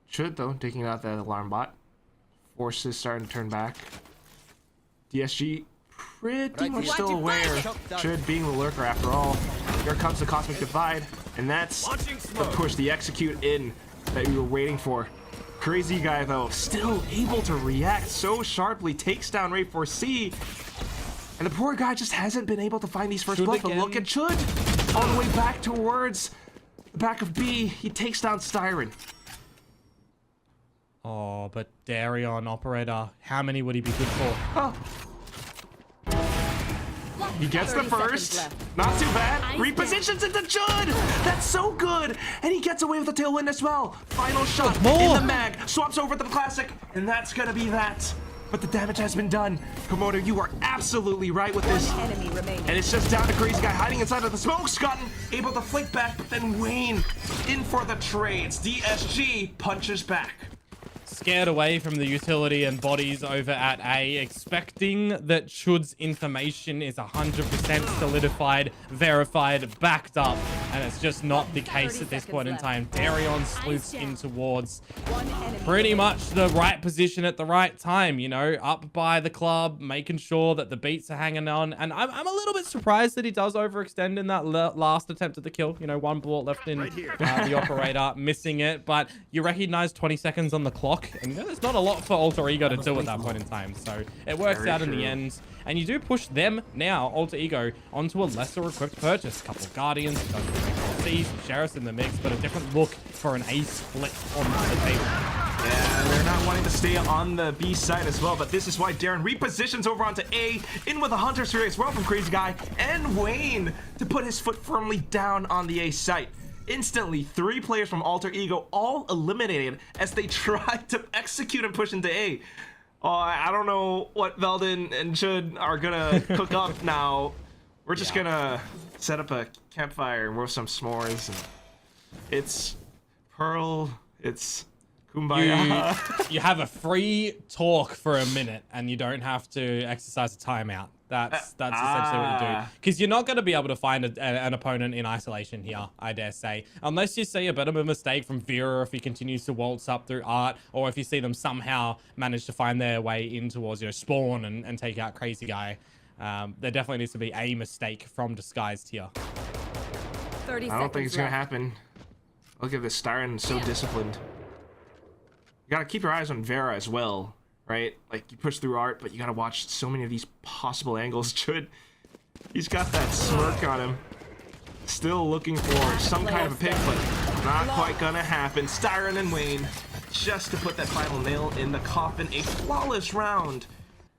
Chud, though, taking out that alarm bot. Forces starting to turn back. DSG pretty much still aware. Chud being the lurker after all. Here comes the Cosmic Divide, and that's the push, the execute in that we were waiting for. Crazy Guy, though, still able to react so sharply, takes down Ray4C, and the poor guy just hasn't been able to find these first blood. But look at Chud, all the way back towards the back of B. He takes down Styron. Oh, but Darion, operator, how many would he be good for? Oh. He gets the 30 first. seconds left. Not too bad. Ice Repositions into Judd. That's so good. And he gets away with the tailwind as well. Final shot more. in the mag. Swaps over to the classic. And that's going to be that. But the damage has been done. Komodo, you are absolutely right with this. One enemy remaining. And it's just down to Crazy Guy hiding inside of the smoke. Scotton able to flick back. But then Wayne in for the trades. DSG punches back. Scared away from the utility and bodies over at A, expecting that Chud's information is 100% solidified, verified, backed up, and it's just not the case at this point in time. Darion sleuths in towards One enemy pretty remaining. much the right position at the right time, you know, up by the club, making sure that the beats are hanging on. And I'm a little bit surprised that he does overextend in that last attempt at the kill. You know, one bullet left in the operator, missing it, but you recognize 20 seconds on the clock. And you know, there's not a lot for Alter Ego to do at that point in time. So it works Very out in true. the end. And you do push them now, Alter Ego, onto a lesser equipped purchase. A couple of Guardians, some Sheriffs in the mix, but a different look for an A split on the table. Yeah, they're not wanting to stay on the B side as well, but this is why Darren repositions over onto A, in with a Hunter's Fury as well from Crazy Guy and Wayne to put his foot firmly down on the A site. Instantly, 3 players from Alter Ego all eliminated as they tried to execute and push into A. Oh, I don't know what Veldon and Chud are gonna cook up now. We're just gonna set up a campfire and roast some s'mores. And it's Pearl, it's Kumbaya. You have a free talk for a minute and you don't have to exercise a timeout. That's essentially what you do. Because you're not going to be able to find an opponent in isolation here, I dare say. Unless you see a bit of a mistake from Vera if he continues to waltz up through Art, or if you see them somehow manage to find their way in towards, you know, Spawn and take out Crazy Guy. There definitely needs to be a mistake from Disguised here. 30 I don't think it's gonna seconds happen. Look at this, Styron so disciplined. You gotta keep your eyes on Vera as well, right? Like, you push through Art, but you gotta watch so many of these possible angles. He's got that smirk on him. Still looking for some kind of a pick, but not quite gonna happen. Styron and Wayne, just to put that final nail in the coffin. A flawless round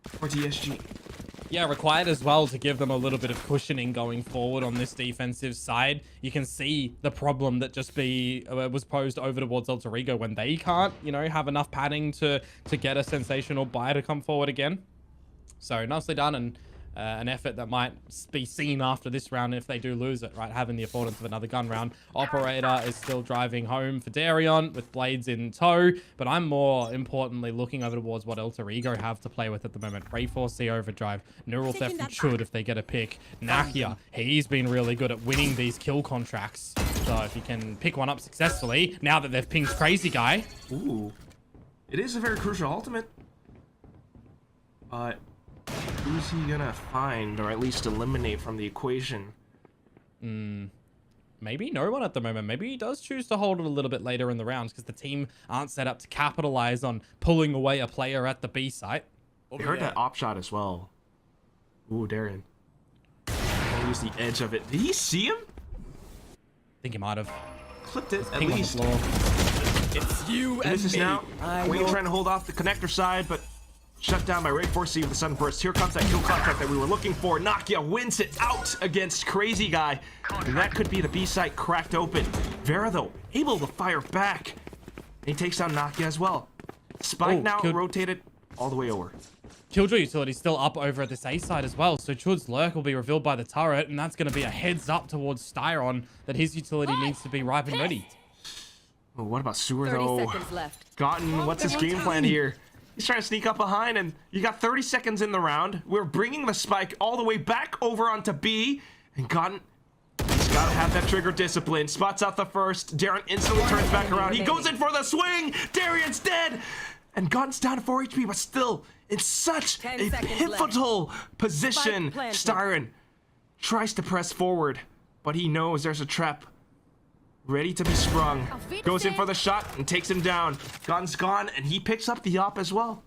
for DSG. Yeah, required as well to give them a little bit of cushioning going forward on this defensive side. You can see the problem that just was posed over towards Alter Ego when they can't, you know, have enough padding to get a sensational buy to come forward again. So nicely done, and an effort that might be seen after this round if they do lose it, right? Having the affordance of another gun round. Operator is still driving home for Darion with blades in tow, but I'm more importantly looking over towards what Alter Ego have to play with at the moment. Ray 4C Overdrive, Neural Theft from Chud if they get a pick. Nakia, he's been really good at winning these kill contracts. So if he can pick one up successfully, now that they've pinged Crazy Guy. Ooh. It is a very crucial ultimate. But who's he gonna find, or at least eliminate from the equation? Maybe no one at the moment. Maybe he does choose to hold it a little bit later in the rounds because the team aren't set up to capitalize on pulling away a player at the B site. We heard that op shot as well. Ooh, Darren. I'll use the edge of it. Did he see him? I think he might have. Clipped it, at Ping on the least. floor. It's you And and this is me. now I Wayne will trying to hold off the connector side, but shut down by Ray 4C with the sudden burst. Here comes that kill contract that we were looking for. Nakia wins it out against Crazy Guy. And that could be the B site cracked open. Vera, though, able to fire back. And he takes down Nakia as well. Spike Oh, now killed- rotated all the way over. Killjoy utility still up over at this A side as well. So Chud's lurk will be revealed by the turret, and that's going to be a heads up towards Styron that his utility needs to be ripe and ready. Oh, what about Sewer, 30 though? seconds left. Gotten, what's his game plan here? He's trying to sneak up behind, and you got 30 seconds in the round. We're bringing the spike all the way back over onto B, and Gotten, he's got to have that trigger discipline. Spots out the first. Darren instantly turns back around. He goes in for the swing. Darian's dead, and Gotten's down to 4 HP, but still in such 10 a seconds pivotal position. Spike planted. Styron tries to press forward, but he knows there's a trap ready to be sprung. Goes in for the shot and takes him down. Gun's gone, and he picks up the op as well.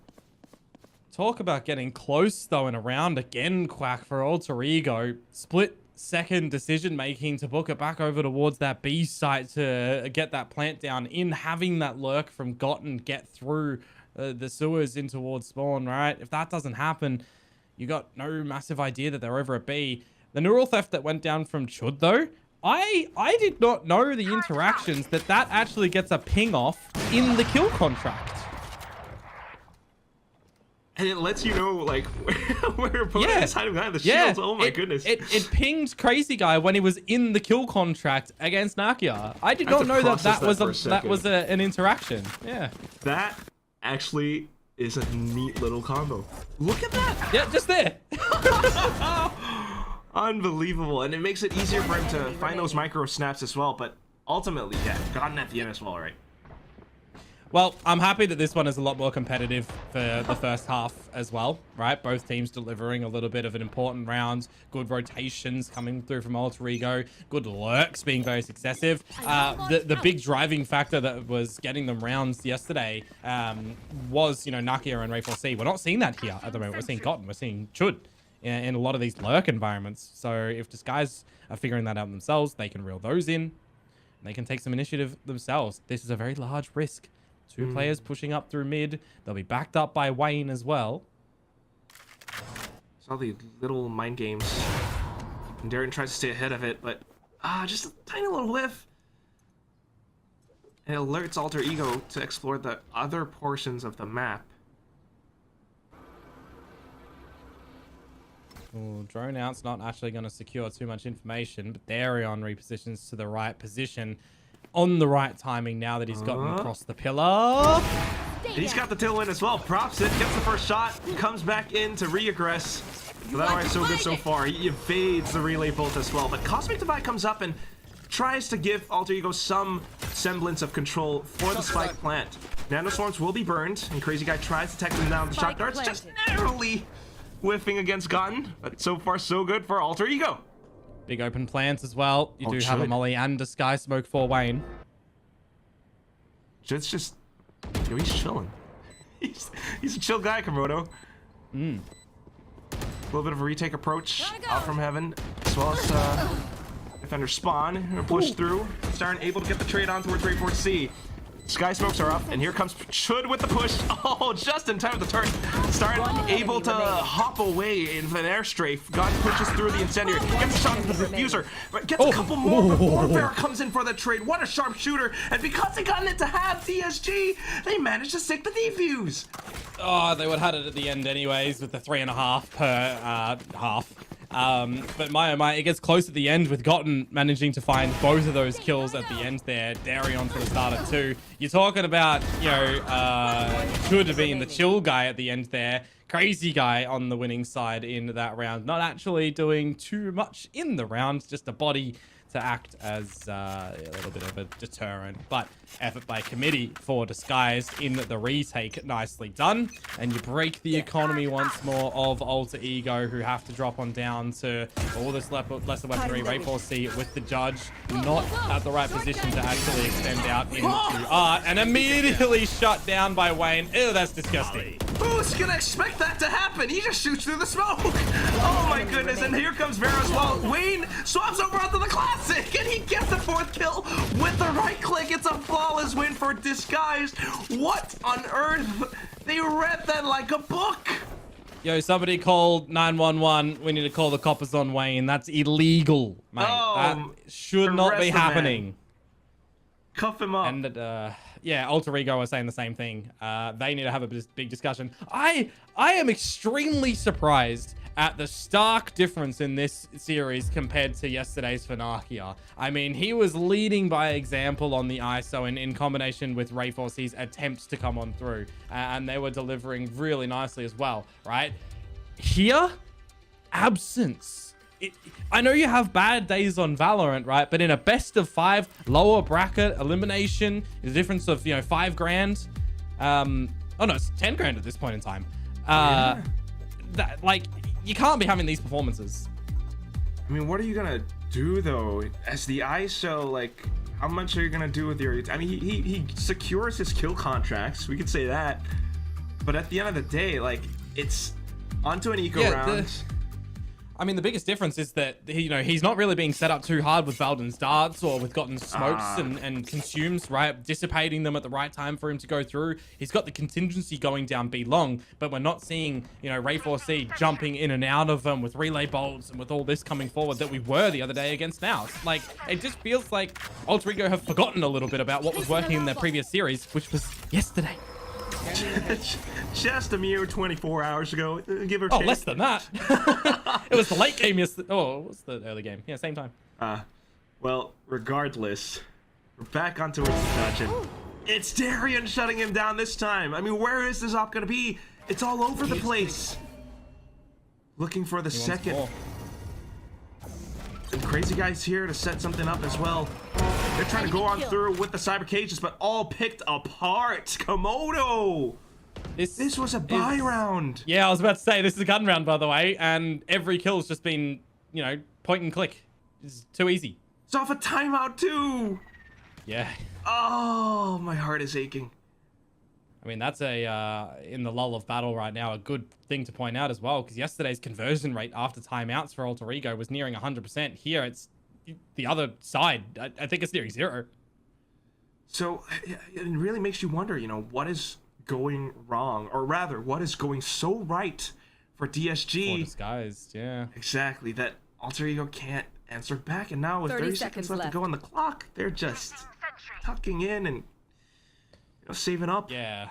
Talk about getting close though in a round again, Quack, for Alter Ego. Split split-second decision-making to book it back over towards that B site to get that plant down in, having that lurk from Gotten get through the sewers in towards spawn, right? If that doesn't happen, you got no massive idea that they're over at B. The neural theft that went down from Chud, though, I did not know the interactions that actually gets a ping off in the kill contract. And it lets you know, like, where opponent is hiding behind the shields. Oh my goodness. It pinged Crazy Guy when he was in the kill contract against Nakia. I did not know that was an interaction. Yeah. That actually is a neat little combo. Look at that. Yeah, just there. Unbelievable. And it makes it easier for him to find those micro snaps as well. But ultimately, yeah, gotten at the end as well, right? Well, I'm happy that this one is a lot more competitive for the first half as well, right? Both teams delivering a little bit of an important round, good rotations coming through from Alter Ego, good lurks being very successive. The big driving factor that was getting them rounds yesterday was, you know, Nakia and Ray4C. We're not seeing that here at the moment. We're seeing Gotten, we're seeing Chud in a lot of these lurk environments. So if Disguise are figuring that out themselves, they can reel those in. And they can take some initiative themselves. This is a very large risk. Two players pushing up through mid. They'll be backed up by Wayne as well. Saw the little mind games. And Darren tries to stay ahead of it, but just a tiny little whiff. And it alerts Alter Ego to explore the other portions of the map. Ooh, drone out's not actually going to secure too much information, but Darion repositions to the right position. On the right timing now that he's gotten across the pillar. He's got the tailwind as well. Props it, gets the first shot, comes back in to re-aggress. That way, so good so far. He evades the relay bolt as well. But Cosmic Divide comes up and tries to give Alter Ego some semblance of control for the spike plant. Nanoswarms will be burned, and Crazy Guy tries to take them down with the shot darts, just narrowly whiffing against Gotten. But so far, so good for Alter Ego. Big open plants as well. You do have a molly and Disguise smoke for Wayne. It's just, yo, he's chilling. He's a chill guy, Komodo. A little bit of a retake approach out from heaven, as well as defender spawn, push through. Siren able to get the trade on towards Ray4C. Sky smokes are up, and here comes Chud with the push. Oh, just in time with the turn. Siren able to hop away in an air strafe. God pushes through the incendiary, gets a shot into the diffuser, but gets a couple more before Bear comes in for the trade. What a sharp shooter! And because they got it to have DSG, they managed to stick the defuse. Oh, they would have had it at the end anyways with the 3.5 per half. But my, it gets close at the end with Gotten managing to find both of those kills at the end there. Darion for the start of 2. You're talking about, you know, Chud being the chill guy at the end there. Crazy Guy on the winning side in that round. Not actually doing too much in the round, just a body to act as a little bit of a deterrent. But effort by committee for Disguise in the retake. Nicely done. And you break the economy once more of Alter Ego, who have to drop on down to all this lesser weaponry. Ray4C with the judge. Not at the right position to actually extend out into art. And immediately shut down by Wayne. Ew, that's disgusting. Who's gonna expect that to happen? He just shoots through the smoke. Oh my goodness, and here comes Vera as well. Wayne swaps over onto the classic, and he gets the 4th kill with the right click. It's a flawless win for Disguise. What on earth? They read that like a book. Yo, somebody called 911. We need to call the coppers on Wayne. That's illegal, mate. That should not be happening. Cuff him up. And yeah, Alter Ego are saying the same thing. They need to have a big discussion. I am extremely surprised at the stark difference in this series compared to yesterday's Nakia. I mean, he was leading by example on the ISO in combination with Ray4C's attempts to come on through. And they were delivering really nicely as well, right? Here, absence. I know you have bad days on Valorant, right? But in a best of 5 lower bracket elimination, the difference of, you know, 5 grand. Oh no, it's 10 grand at this point in time. That, like, you can't be having these performances. I mean, what are you gonna do though? As the ISO, like, how much are you gonna do with your? I mean, he secures his kill contracts. We could say that. But at the end of the day, like, it's onto an eco round. I mean, the biggest difference is that he's not really being set up too hard with Valden's darts or with Gotten smokes and consumes, right? Dissipating them at the right time for him to go through. He's got the contingency going down B long, but we're not seeing, Ray 4C jumping in and out of them with relay bolts and with all this coming forward that we were the other day against Naus. Like, it just feels like Alter Ego have forgotten a little bit about what was working in their previous series, which was yesterday. Just a mere 24 hours ago, give or Oh, take. less than that. It was the late game yesterday. Oh, it was the early game. Yeah, same time. Well, regardless, we're back onto its dungeon. It's Darian shutting him down this time. I mean, where is this op gonna be? It's all over the place. Looking for the second. More. And Crazy Guy's here to set something up as well. They're trying to go on through with the cyber cages, but all picked apart. Komodo! This was a buy round. Yeah, I was about to say, this is a gun round, by the way, and every kill's just been, point and click. It's too easy. It's off a timeout, too. Yeah. Oh, my heart is aching. I mean, that's in the lull of battle right now, a good thing to point out as well, because yesterday's conversion rate after timeouts for Alter Ego was nearing 100%. Here, it's the other side. I think it's nearing 0. So, it really makes you wonder, what is going wrong? Or rather, what is going so right for DSG? For disguised, yeah. Exactly, that Alter Ego can't answer back. And now with 30 seconds left to go on the clock, they're just tucking in and saving up. Yeah,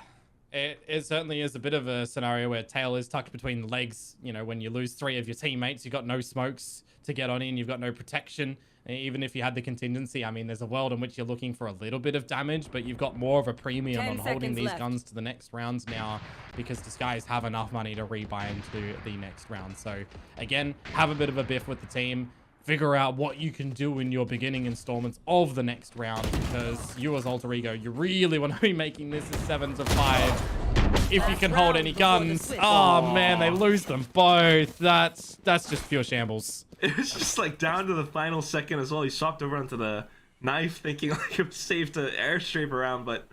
it certainly is a bit of a scenario where tail is tucked between the legs. When you lose 3 of your teammates, you've got no smokes to get on in, you've got no protection. And even if you had the contingency, I mean, there's a world in which you're looking for a little bit of damage, but you've got more of a premium on holding these guns to the next rounds now, because Disguise have enough money to rebuy into the next round. So again, have a bit of a biff with the team. Figure out what you can do in your beginning installments of the next round, because you as Alter Ego, you really want to be making this a 7-5 if you can hold any guns. Oh man, they lose them both. That's just pure shambles. It was just like down to the final second as well. He swapped over onto the knife thinking like it was safe to airstrip around, but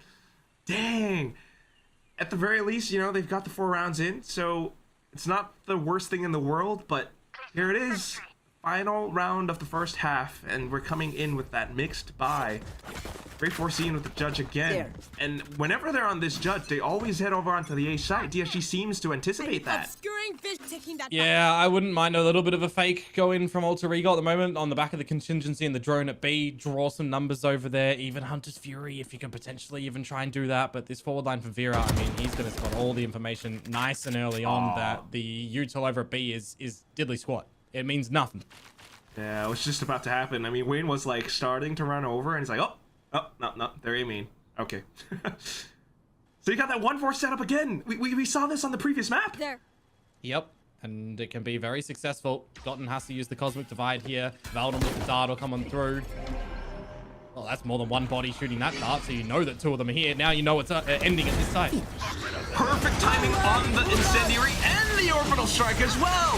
dang. At the very least, they've got the 4 rounds in, so it's not the worst thing in the world, but here it is. Final round of the first half, and we're coming in with that mixed buy. Ray 4C with the judge again. There. And whenever they're on this judge, they always head over onto the A side. DSG seems to anticipate that. Obscuring fish taking that. Yeah, I wouldn't mind a little bit of a fake going from Alter Ego at the moment on the back of the contingency and the drone at B. Draw some numbers over there. Even Hunter's Fury, if you can potentially even try and do that. But this forward line for Vera, I mean, he's going to spot all the information nice and early on that the util over at B is diddly squat. It means nothing. Yeah, it was just about to happen. I mean, Wayne was like starting to run over, and he's like, oh, no, they're aiming. Okay. So you got that 1-4 setup again. We saw this on the previous map. There. Yep, and it can be very successful. Gotten has to use the Cosmic Divide here. Valdon with the dart will come on through. Well, that's more than one body shooting that dart, so you know that 2 of them are here. Now you know it's ending at this side. Perfect timing on the incendiary and the orbital strike as well.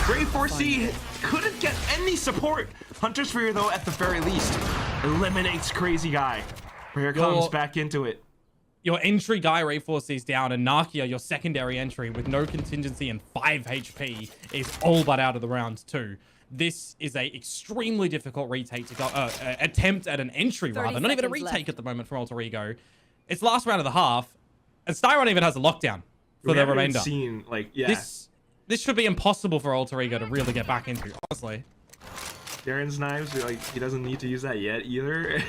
Ray 4C couldn't get any support. Hunter's Fury, though, at the very least, eliminates Crazy Guy. Here comes back into it. Your entry guy, Ray 4C's down, and Nakia, your secondary entry with no contingency and 5 HP, is all but out of the round too. This is a extremely difficult retake to go, attempt at an entry rather, not even a retake at the moment from Alter Ego. It's last round of the half, and Styron even has a lockdown for the remainder. Seen, like, yeah. This should be impossible for Alter Ego to really get back into, honestly. Darren's knives, like, he doesn't need to use that yet either.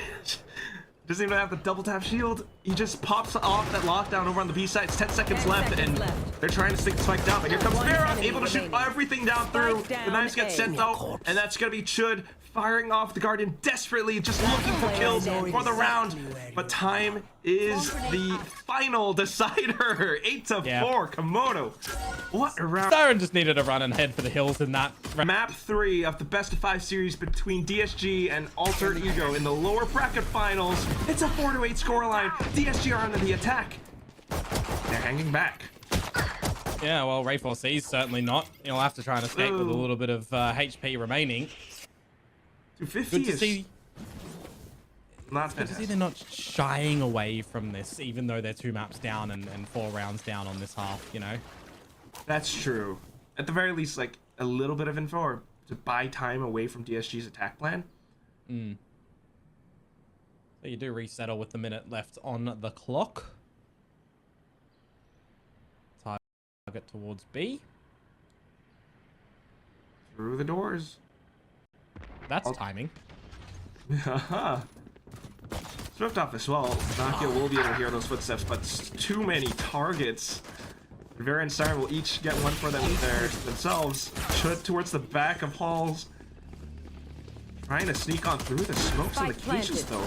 Doesn't even have the double tap shield. He just pops off that lockdown over on the B side. It's 10 seconds left, and they're trying to stick the spike down. But here comes Vera, able to shoot everything down through. The knives get sent though, and that's gonna be Chud firing off the Guardian desperately, just looking for kills for the round. But time is the final decider. 8-4, Komodo. What a round. Styron just needed to run and head for the hills in that. Map 3 of the best of 5 series between DSG and Alter Ego in the lower bracket finals. It's a 4-8 scoreline. DSG are under the attack. They're hanging back. Yeah, well, Ray 4C's certainly not. He'll have to try and escape with a little bit of HP remaining. 250 Good to see. Not Good to see they're not shying away from this, even though they're 2 maps down and 4 rounds down on this half, you know? That's true. At the very least, like, a little bit of info or to buy time away from DSG's attack plan. So you do resettle with the minute left on the clock. Target towards B. Through the doors. That's timing. Haha. Swift off as well. Nakia will be able to hear those footsteps, but too many targets. Vera and Siren will each get one for themselves. Should towards the back of halls. Trying to sneak on through the smokes and the cages though.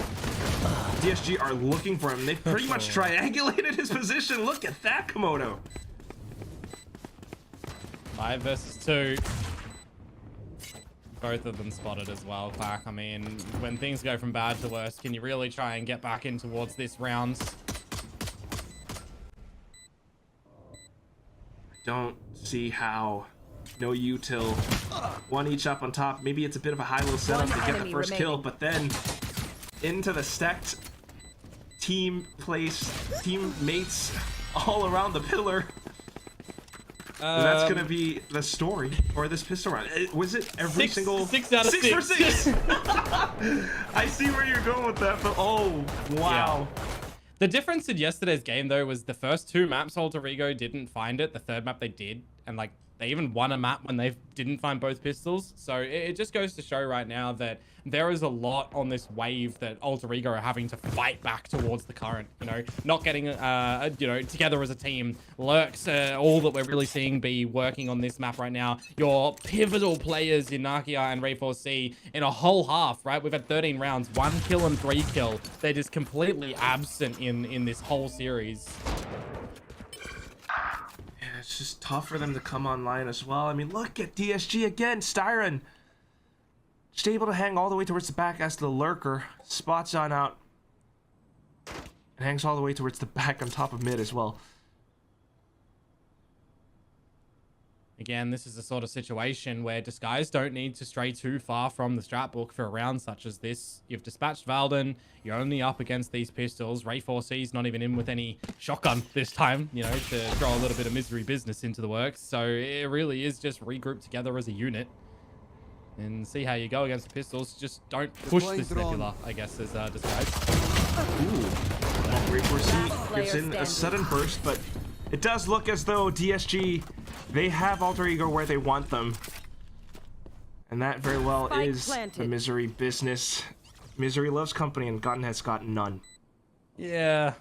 DSG are looking for him. They pretty much triangulated his position. Look at that, Komodo. 5 versus 2. Both of them spotted as well, Quack. I mean, when things go from bad to worse, can you really try and get back in towards this round? Don't see how. No util. One each up on top. Maybe it's a bit of a high-low setup to get the first kill, but then into the stacked teammates all around the pillar. That's gonna be the story for this pistol round. Was it every single 6 out of 6 for 6? I see where you're going with that, but oh wow. Yeah. The difference in yesterday's game though was the first 2 maps Alter Ego didn't find it. The third map they did, and like they even won a map when they didn't find both pistols. So it just goes to show right now that there is a lot on this wave that Alter Ego are having to fight back towards the current. You know, not getting together as a team. Lurks, all that we're really seeing be working on this map right now. Your pivotal players in Nakia and Ray4C in a whole half, right? We've had 13 rounds, 1 kill and 3 kill. They're just completely absent in this whole series. It's just tough for them to come online as well. I mean, look at DSG again. Styron just able to hang all the way towards the back as the lurker spots on out and hangs all the way towards the back on top of mid as well. Again, this is the sort of situation where Disguise don't need to stray too far from the strat book for a round such as this. You've dispatched Valden, you're only up against these pistols. Ray4C's not even in with any shotgun this time, you know, to throw a little bit of misery business into the works. So it really is just regroup together as a unit and see how you go against the pistols. Just don't push this nebula, I guess, as Disguise. Ooh. Ray4C gets in a sudden burst, but it does look as though DSG, they have Alter Ego where they want them. And that very well is the misery business. Misery loves company and Gun has got none. Yeah,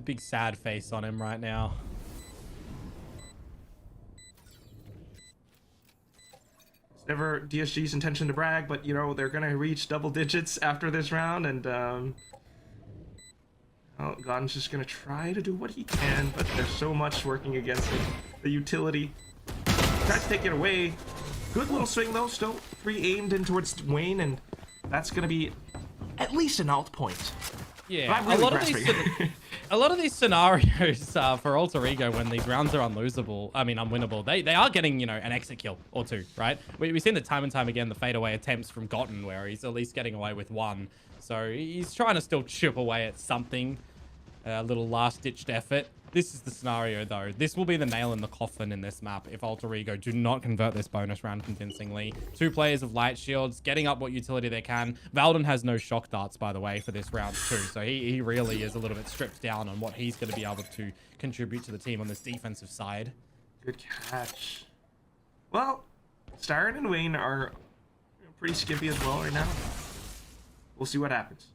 big sad face on him right now. It's never DSG's intention to brag, but you know, they're gonna reach double digits after this round, and Gun's just gonna try to do what he can, but there's so much working against it. The utility tries to take it away. Good little swing though, still pre-aimed in towards Wayne, and that's gonna be at least an alt point. Yeah, really a lot of these scenarios for Alter Ego when these rounds are unwinnable, they are getting, you know, an exit kill or 2, right? We've seen it time and time again, the fadeaway attempts from Gotten where he's at least getting away with 1. So he's trying to still chip away at something, a little last-ditched effort. This is the scenario, though. This will be the nail in the coffin in this map if Alter Ego do not convert this bonus round convincingly. 2 players of light shields, getting up what utility they can. Valden has no shock darts, by the way, for this round, too. So he really is a little bit stripped down on what he's going to be able to contribute to the team on this defensive side. Good catch. Well, Styron and Wayne are pretty skimpy as well right now. We'll see what happens.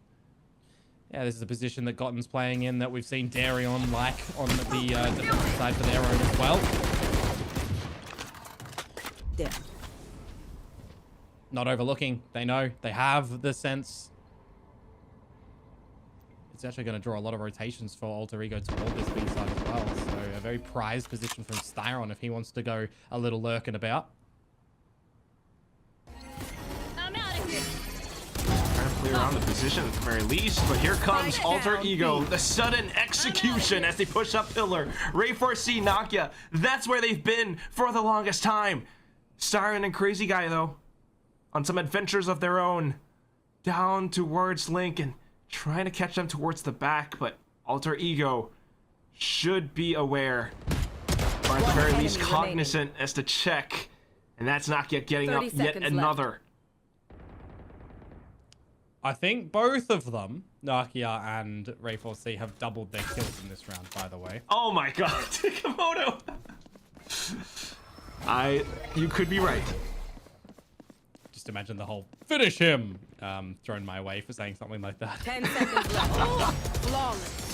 Yeah, this is a position that Gotten's playing in that we've seen Darion like on the defensive side for their own as well. There. Not overlooking. They know. They have the sense. It's actually going to draw a lot of rotations for Alter Ego to hold this B side as well. So a very prized position from Styron if he wants to go a little lurking about. Clear on the position at the very least, but here comes Alter Ego, the sudden execution as they push up pillar. Ray4C, Nakia, that's where they've been for the longest time. Siren and Crazy Guy, though, on some adventures of their own, down towards Link and trying to catch them towards the back, but Alter Ego should be aware, or at the very least cognizant as to check And that's not yet getting up 30 yet seconds left. another. I think both of them, Nakia and Ray4C, have doubled their kills in this round, by the way. Oh my god, Komodo! You could be right. Just imagine the whole finish him thrown my way for saying something like that. 10 seconds left. Flawless.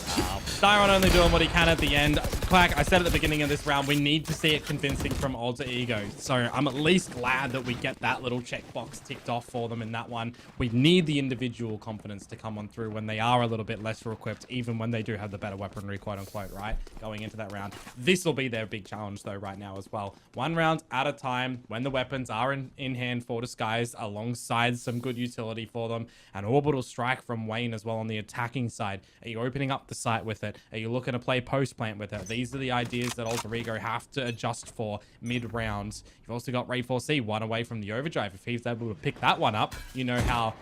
Styron only doing what he can at the end. Quack, I said at the beginning of this round, we need to see it convincing from Alter Ego. So I'm at least glad that we get that little checkbox ticked off for them in that one. We need the individual confidence to come on through when they are a little bit lesser equipped, even when they do have the better weaponry, quote unquote, right? Going into that round. This will be their big challenge, though, right now as well. One round at a time, when the weapons are in hand for Disguise, alongside some good utility for them. An orbital strike from Wayne as well on the attacking side. Are you opening up the site with it? Are you looking to play post-plant with it? These are the ideas that Alter Ego have to adjust for mid-rounds. You've also got Ray4C, one away from the overdrive. If he's able to pick that one up, you know how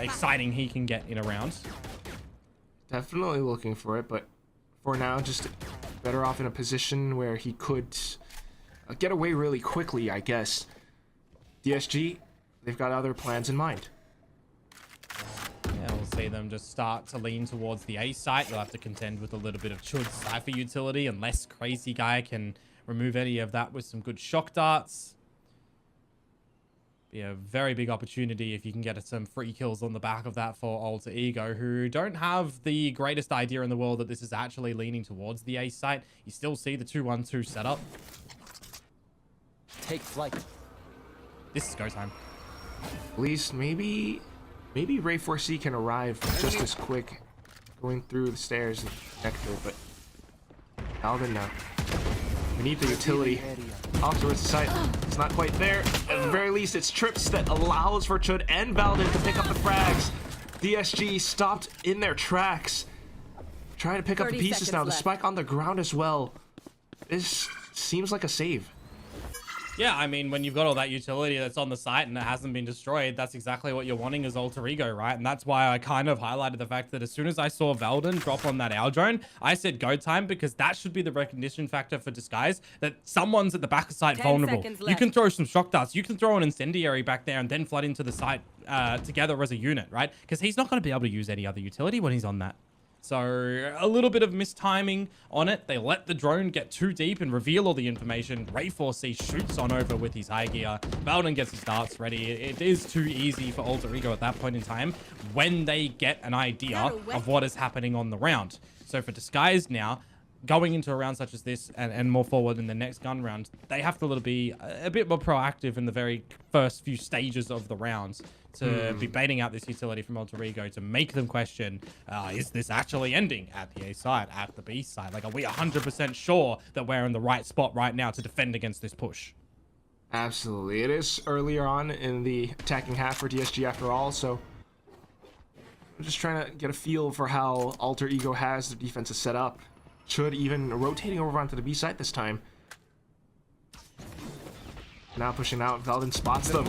exciting he can get in a round. Definitely looking for it, but for now, just better off in a position where he could get away really quickly, I guess. DSG, they've got other plans in mind. Yeah, we'll see them just start to lean towards the A site. You'll have to contend with a little bit of Chud's Cypher utility, unless Crazy Guy can remove any of that with some good shock darts. Be a very big opportunity if you can get some free kills on the back of that for Alter Ego, who don't have the greatest idea in the world that this is actually leaning towards the A site. You still see the 2-1-2 setup. Take flight. This is go time. At least maybe Ray4C can arrive just as quick going through the stairs and Nectar, but Alvin now. We need the utility. Off towards the site. It's not quite there. At the very least, it's trips that allows for Chud and Valdin to pick up the frags. DSG stopped in their tracks. Trying to pick up the 30 pieces now. The seconds spike on the ground as well. This seems like a save. Yeah, I mean, when you've got all that utility that's on the site and it hasn't been destroyed, that's exactly what you're wanting as Alter Ego, right? And that's why I kind of highlighted the fact that as soon as I saw Valdin drop on that owl drone, I said go time, because that should be the recognition factor for Disguise, that someone's at the back of site 10 vulnerable. seconds You left. can throw some shock darts, you can throw an incendiary back there and then flood into the site together as a unit, right? Because he's not going to be able to use any other utility when he's on that. So a little bit of mistiming on it. They let the drone get too deep and reveal all the information. Ray4C shoots on over with his high gear. Valdin gets his darts ready. It is too easy for Alter Ego at that point in time when they get an idea of what is happening on the round. So for Disguise now, going into a round such as this and more forward in the next gun round, they have to be a bit more proactive in the very first few stages of the rounds to be baiting out this utility from Alter Ego to make them question, is this actually ending at the A side, at the B side? Like, are we 100% sure that we're in the right spot right now to defend against this push? Absolutely. It is earlier on in the attacking half for DSG after all, so I'm just trying to get a feel for how Alter Ego has the defenses set up. Should even rotating over onto the B side this time. Now pushing out, Valdin spots them.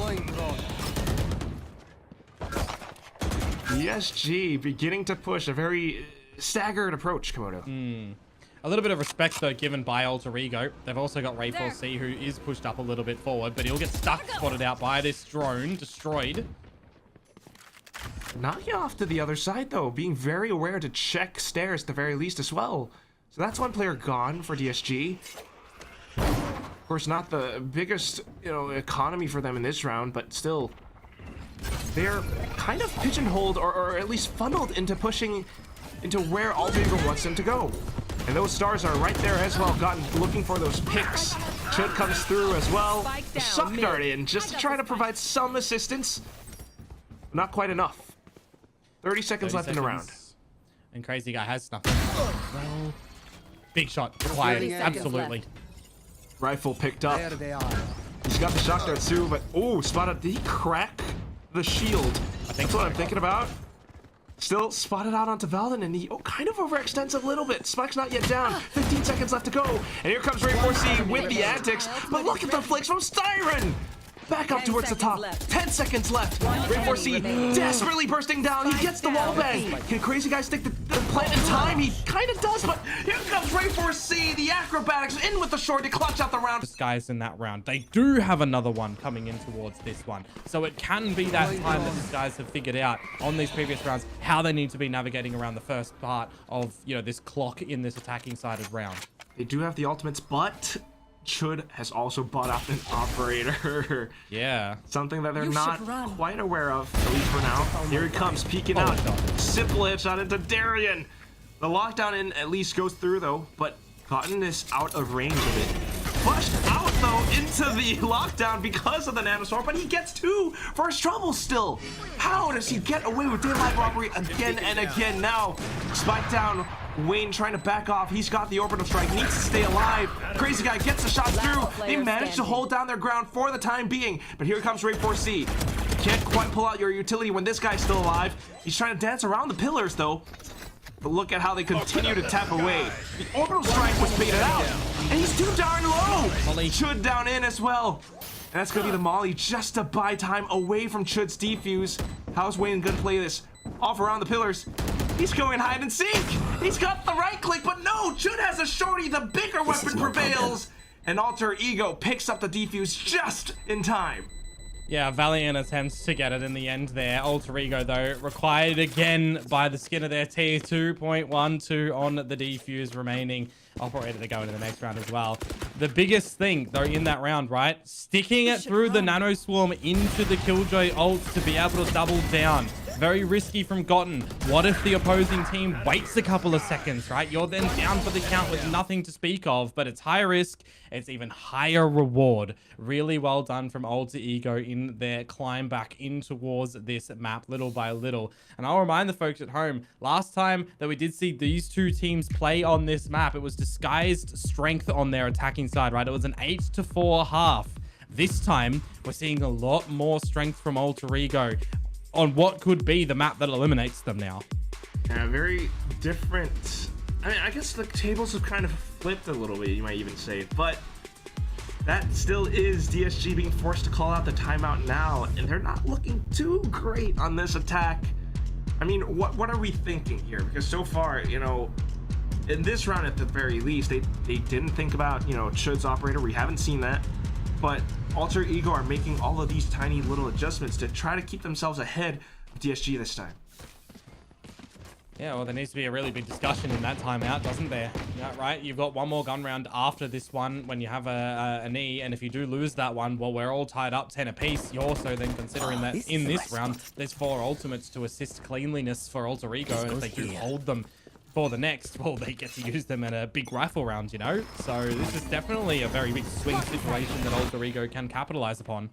DSG beginning to push a very staggered approach, Komodo. A little bit of respect, though, given by Alter Ego. They've also got Ray4C, who is pushed up a little bit forward, but he'll get stuck, spotted out by this drone, destroyed. Nakia off to the other side, though, being very aware to check stairs at the very least as well. So that's one player gone for DSG. Of course, not the biggest, economy for them in this round, but still, they're kind of pigeonholed or at least funneled into pushing into where Alter Ego wants them to go. And those stars are right there as well, looking for those picks. Chud comes through as well. The suck dart in just to try to provide some assistance. Not quite enough. 30 seconds left in the round. And Crazy Guy has snuck. Well, big shot. Quiet. Absolutely. Rifle picked up. There they are. He's got the shock dart too, but spotted. Did he crack the shield? That's what I'm thinking about. Still spotted out onto Valdin, and he kind of overextends a little bit. Spike's not yet down. 15 seconds left to go. And here comes Ray4C with the antics. But look at the flicks from Styron. back up 10 towards the top. seconds left. 10 seconds left. One Ray4C enemy remaining. desperately bursting down. He gets the wall bang. Can Crazy Guy stick the plant in time? He kind of does, but here comes Ray4C. The acrobatics in with the short to clutch out the round. Guys in that round, they do have another one coming in towards this one, so it can be that time that these guys have figured out on these previous rounds how they need to be navigating around the first part of, you know, this clock in this attacking sided round. They do have the ultimates, but Chud has also bought up an operator. Yeah, Something that they're You not should run. quite aware of, at least for now. Here he comes, peeking out. Simple headshot into Darien. The lockdown in at least goes through though, but Cotton is out of range of it. Flushed out though into the lockdown because of the nanoswarm, but he gets 2 first trouble still. How does he get away with daylight robbery again and again? Now spike down. Wayne trying to back off. He's got the orbital strike, needs to stay alive. Crazy Guy gets a shot through. They managed to hold down their ground for the time being, but here comes Ray4C. Can't quite pull out your utility when this guy's still alive. He's trying to dance around the pillars though. But look at how they continue to tap away. The orbital strike was baited out, and he's too darn low. Chud down in as well. And that's gonna be the molly just to buy time away from Chud's defuse. How's Wayne gonna play this? Off around the pillars. He's going hide and seek. He's got the right click, but no, Chud has a shorty. The bigger weapon prevails. And Alter Ego picks up the defuse just in time. yeah, valiant attempts to get it in the end there. Alter Ego though required again by the skin of their teeth. 2.12 on the defuse remaining. Operator to go into the next round as well. The biggest thing though in that round, right, sticking it through the nano swarm into the Killjoy ult to be able to double down. Very risky from Gotten. What if the opposing team waits a couple of seconds, right? You're then down for the count with nothing to speak of, but it's high risk. It's even higher reward. Really well done from Alter Ego in their climb back in towards this map little by little. And I'll remind the folks at home, last time that we did see these two teams play on this map, it was disguised strength on their attacking side, right? It was an 8-4 half. This time, we're seeing a lot more strength from Alter Ego on what could be the map that eliminates them now. Yeah, very different. I mean, I guess the tables have kind of flipped a little bit, you might even say, but that still is DSG being forced to call out the timeout now, and they're not looking too great on this attack. I mean, what are we thinking here? Because so far, you know, in this round at the very least, they didn't think about, you know, Chud's operator. We haven't seen that, but Alter Ego are making all of these tiny little adjustments to try to keep themselves ahead of DSG this time. Yeah, well, there needs to be a really big discussion in that timeout, doesn't there? Yeah, right? You've got one more gun round after this one when you have a knee, and if you do lose that one, well, we're all tied up 10 apiece. You're also then considering that in this round, there's 4 ultimates to assist cleanliness for Alter Ego, and if they do hold them for the next, well, they get to use them in a big rifle round, you know? So this is definitely a very big swing situation that Alter Ego can capitalize upon.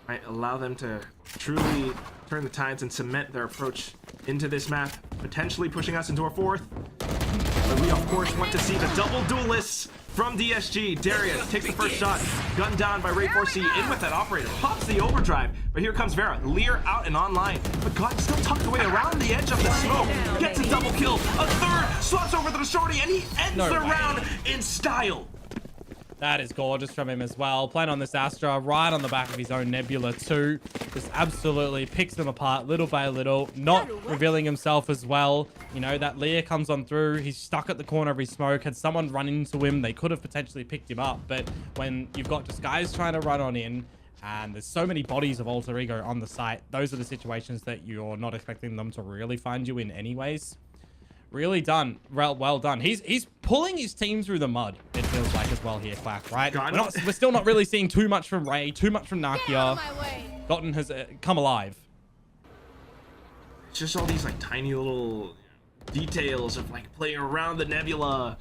Might allow them to truly turn the tides and cement their approach into this map, potentially pushing us into a 4th. But we, of course, want to see the double duelists from DSG. Darius takes the first shot, gunned down by Ray4C, in with that operator, pops the overdrive, but here comes Vera, Lear out and online, but God still tucked away around the edge of the smoke, gets a double kill, a third, slots over to the shorty, and he ends the round in style. That is gorgeous from him as well. Playing on this Astra right on the back of his own Nebula too. Just absolutely picks them apart little by little. Not revealing himself as well. You know, that Lear comes on through. He's stuck at the corner of his smoke. Had someone run into him, they could have potentially picked him up. But when you've got Disguise trying to run on in, and there's so many bodies of Alter Ego on the site, those are the situations that you're not expecting them to really find you in anyways. Really done. Well done. He's pulling his team through the mud, it feels like, as well here, Quack, right? We're still not really seeing too much from Ray, too much from Nakia. Gotten has come alive. It's just all these, like, tiny little details of, like, playing around the Nebula.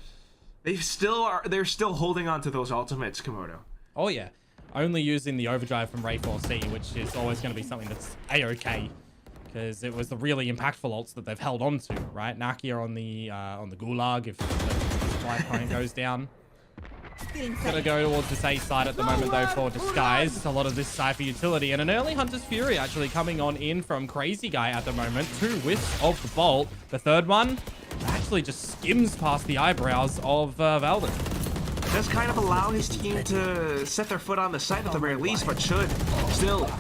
They're still holding on to those ultimates, Komodo. Oh, yeah. Only using the overdrive from Ray4C, which is always going to be something that's A-okay. Because it was the really impactful ults that they've held on to, right? Nakia on the Gulag if the supply point goes down. Gonna go towards the A side at the moment though for Disguise. A lot of this Cypher utility and an early Hunter's Fury actually coming on in from Crazy Guy at the moment. 2 whiffs of the bolt. The third one actually just skims past the eyebrows of Valden. does kind of allow his team to set their foot on the site at the very least, but should still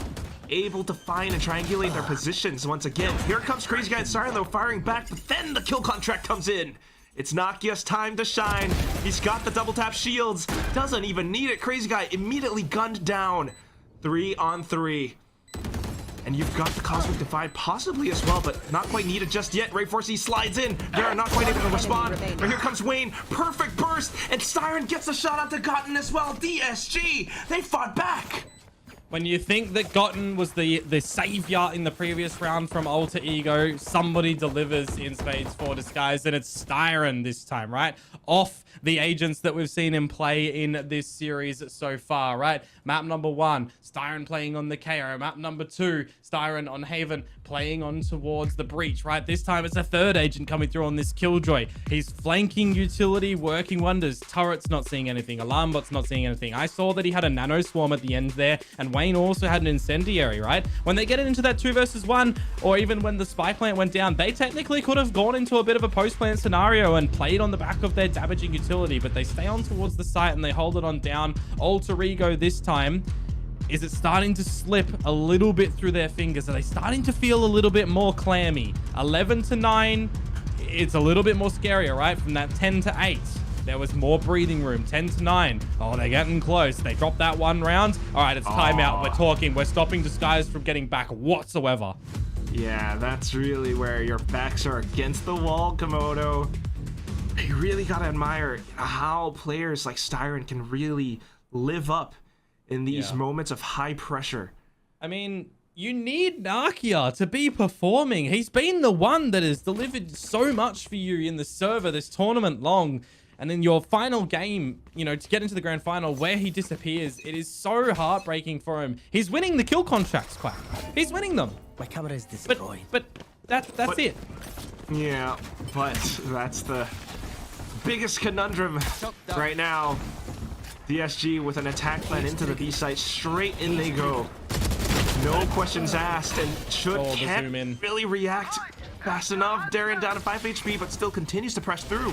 able to find and triangulate their positions once again. Here comes Crazy Guy and Siren though, firing back, but then the kill contract comes in. It's Nakia's time to shine. He's got the double tap shields. Doesn't even need it. Crazy Guy immediately gunned down. 3 on 3. And you've got the Cosmic Divide possibly as well, but not quite needed just yet. Ray Force slides in. They're not quite able to respond. But here comes Wayne. Perfect burst. And Siren gets a shot onto Gotten as well. DSG. They fought back. When you think that Gotten was the savior in the previous round from Alter Ego, somebody delivers in Spades 4 Disguise, and it's Styron this time, right? Off the agents that we've seen him play in this series so far, right? Map number 1, Styron playing on the KO. Map number 2, Styron on Haven playing on towards the Breach, right? This time it's a third agent coming through on this Killjoy. He's flanking utility, working wonders. Turret's not seeing anything. Alarmbot's not seeing anything. I saw that he had a Nano Swarm at the end there, and Wayne also had an Incendiary, right? When they get into that 2 versus 1, or even when the Spy Plant went down, they technically could have gone into a bit of a post-plant scenario and played on the back of their damaging utility, but they stay on towards the site and they hold it on down. Alter Ego this time, is it starting to slip a little bit through their fingers? Are they starting to feel a little bit more clammy? 11 to 9, it's a little bit more scarier, right? From that 10 to 8. There was more breathing room. 10 to 9. Oh, they're getting close. They dropped that 1 round. All right, it's timeout. We're talking. We're stopping Disguise from getting back whatsoever. Yeah, that's really where your backs are against the wall, Komodo. You really gotta admire how players like Styron can really live up in these moments of high pressure. I mean, you need Nakia to be performing. He's been the one that has delivered so much for you in the server this tournament long. And in your final game, you know, to get into the grand final where he disappears, it is so heartbreaking for him. He's winning the kill contracts, Quack. He's winning them. My camera is destroyed. But that's it. Yeah, but that's the biggest conundrum right now. DSG with an attack plan into the B site. Straight in they go. No questions asked, and can't really react fast enough. Darren down to 5 HP, but still continues to press through.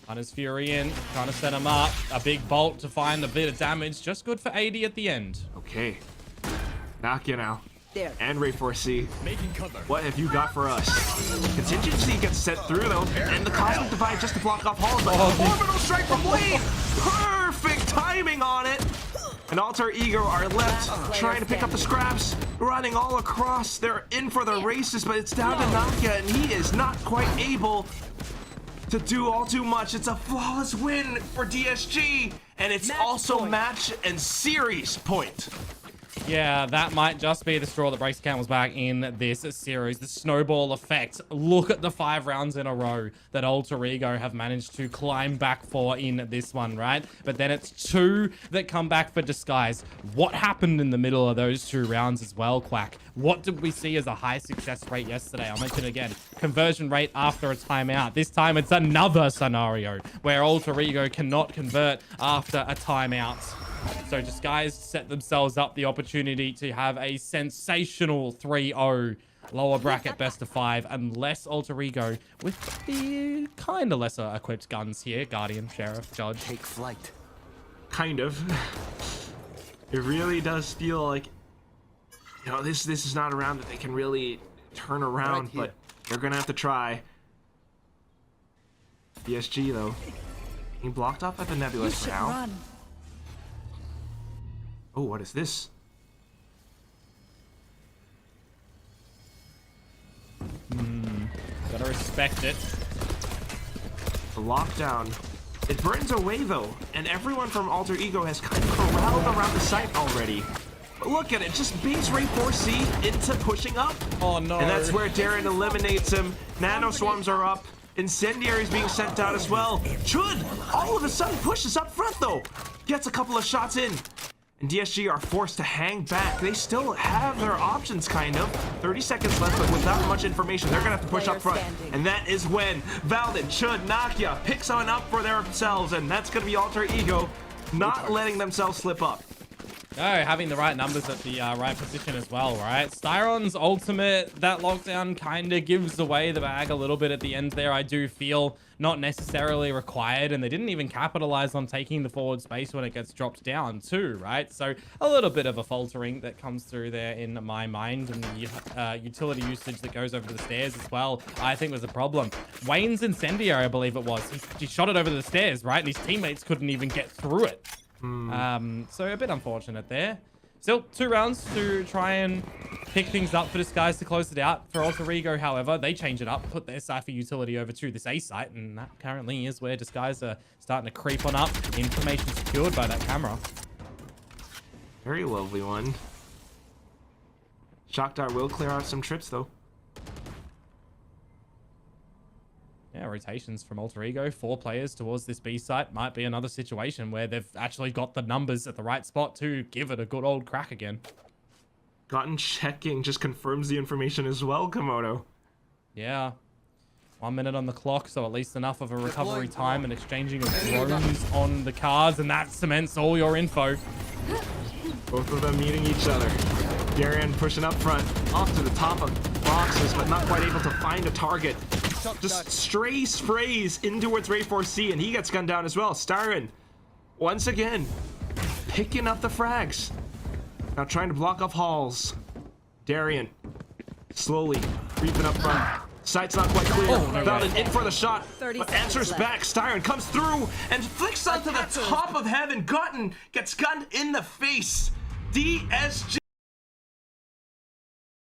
Hunter's Fury in, trying to set him up. A big bolt to find a bit of damage. Just good for 80 at the end. Okay. Nakia now. There. And Ray 4C. What have you got for us? Contingency gets set through though, and the Cosmic Divide just to block off all of them. Orbital Strike from Wayne! Perfect timing on it! And Alter Ego are left trying to pick up the scraps, running all across. They're in for the races, but it's down to Nakia, and he is not quite able to do all too much. It's a flawless win for DSG, and it's also match and series point. Yeah, that might just be the straw that breaks the camel's back in this series. The snowball effect. Look at the 5 rounds in a row that Alter Ego have managed to climb back for in this one, right? But then it's 2 that come back for Disguise. What happened in the middle of those 2 rounds as well, Quack? What did we see as a high success rate yesterday? I'll mention again. Conversion rate after a timeout. This time it's another scenario where Alter Ego cannot convert after a timeout. So Disguise set themselves up the opportunity to have a sensational 3-0 lower bracket best of 5, unless Alter Ego with the kind of lesser equipped guns here, Guardian, Sheriff, Judge. Take flight. Kind of. It really does feel like, you know, this is not a round that they can really turn around, but they're gonna have to try. DSG though, being blocked off by the Nebulous for now. Run. Oh, what is this? Gotta respect it. The lockdown. It burns away though, and everyone from Alter Ego has kind of corralled around the site already. But look at it, just base Ray 4C into pushing up. Oh no. And that's where Darren eliminates him. Nano Swarms are up. Incendiary's being sent out as well. Chud all of a sudden pushes up front though. Gets a couple of shots in. And DSG are forced to hang back. They still have their options, kind of. 30 seconds left, but without much information, they're gonna have to push up front. And that is when Valdin, Chud, Nakia pick someone up for themselves, and that's gonna be Alter Ego not letting themselves slip up. No, having the right numbers at the right position as well, right? Styron's ultimate, that lockdown kind of gives away the bag a little bit at the end there. I do feel not necessarily required, and they didn't even capitalize on taking the forward space when it gets dropped down too, right? So a little bit of a faltering that comes through there in my mind, and the utility usage that goes over the stairs as well, I think was a problem. Wayne's incendiary, I believe it was. He shot it over the stairs, right? And his teammates couldn't even get through it. So a bit unfortunate there. Still 2 rounds to try and pick things up for Disguise to close it out. For Alter Ego, however, they change it up, put their Cypher utility over to this A site, and that currently is where Disguise are starting to creep on up. Information secured by that camera. Very lovely one. Shock Dart will clear out some trips, though. Yeah, rotations from Alter Ego, 4 players towards this B site might be another situation where they've actually got the numbers at the right spot to give it a good old crack again. Gotten checking just confirms the information as well, Komodo. Yeah. 1 minute on the clock, so at least enough of a recovery time and exchanging of drones on the cards, and that cements all your info. Both of them meeting each other. Darian pushing up front, off to the top of boxes, but not quite able to find a target. Just stray sprays in towards Ray 4C, and he gets gunned down as well. Styron, once again, picking up the frags. Now trying to block off halls. Darian, slowly creeping up front. Sight's not quite clear. Valden in for the shot, but answers back. Styron comes through and flicks onto the top of heaven. Gutton gets gunned in the face. DSG.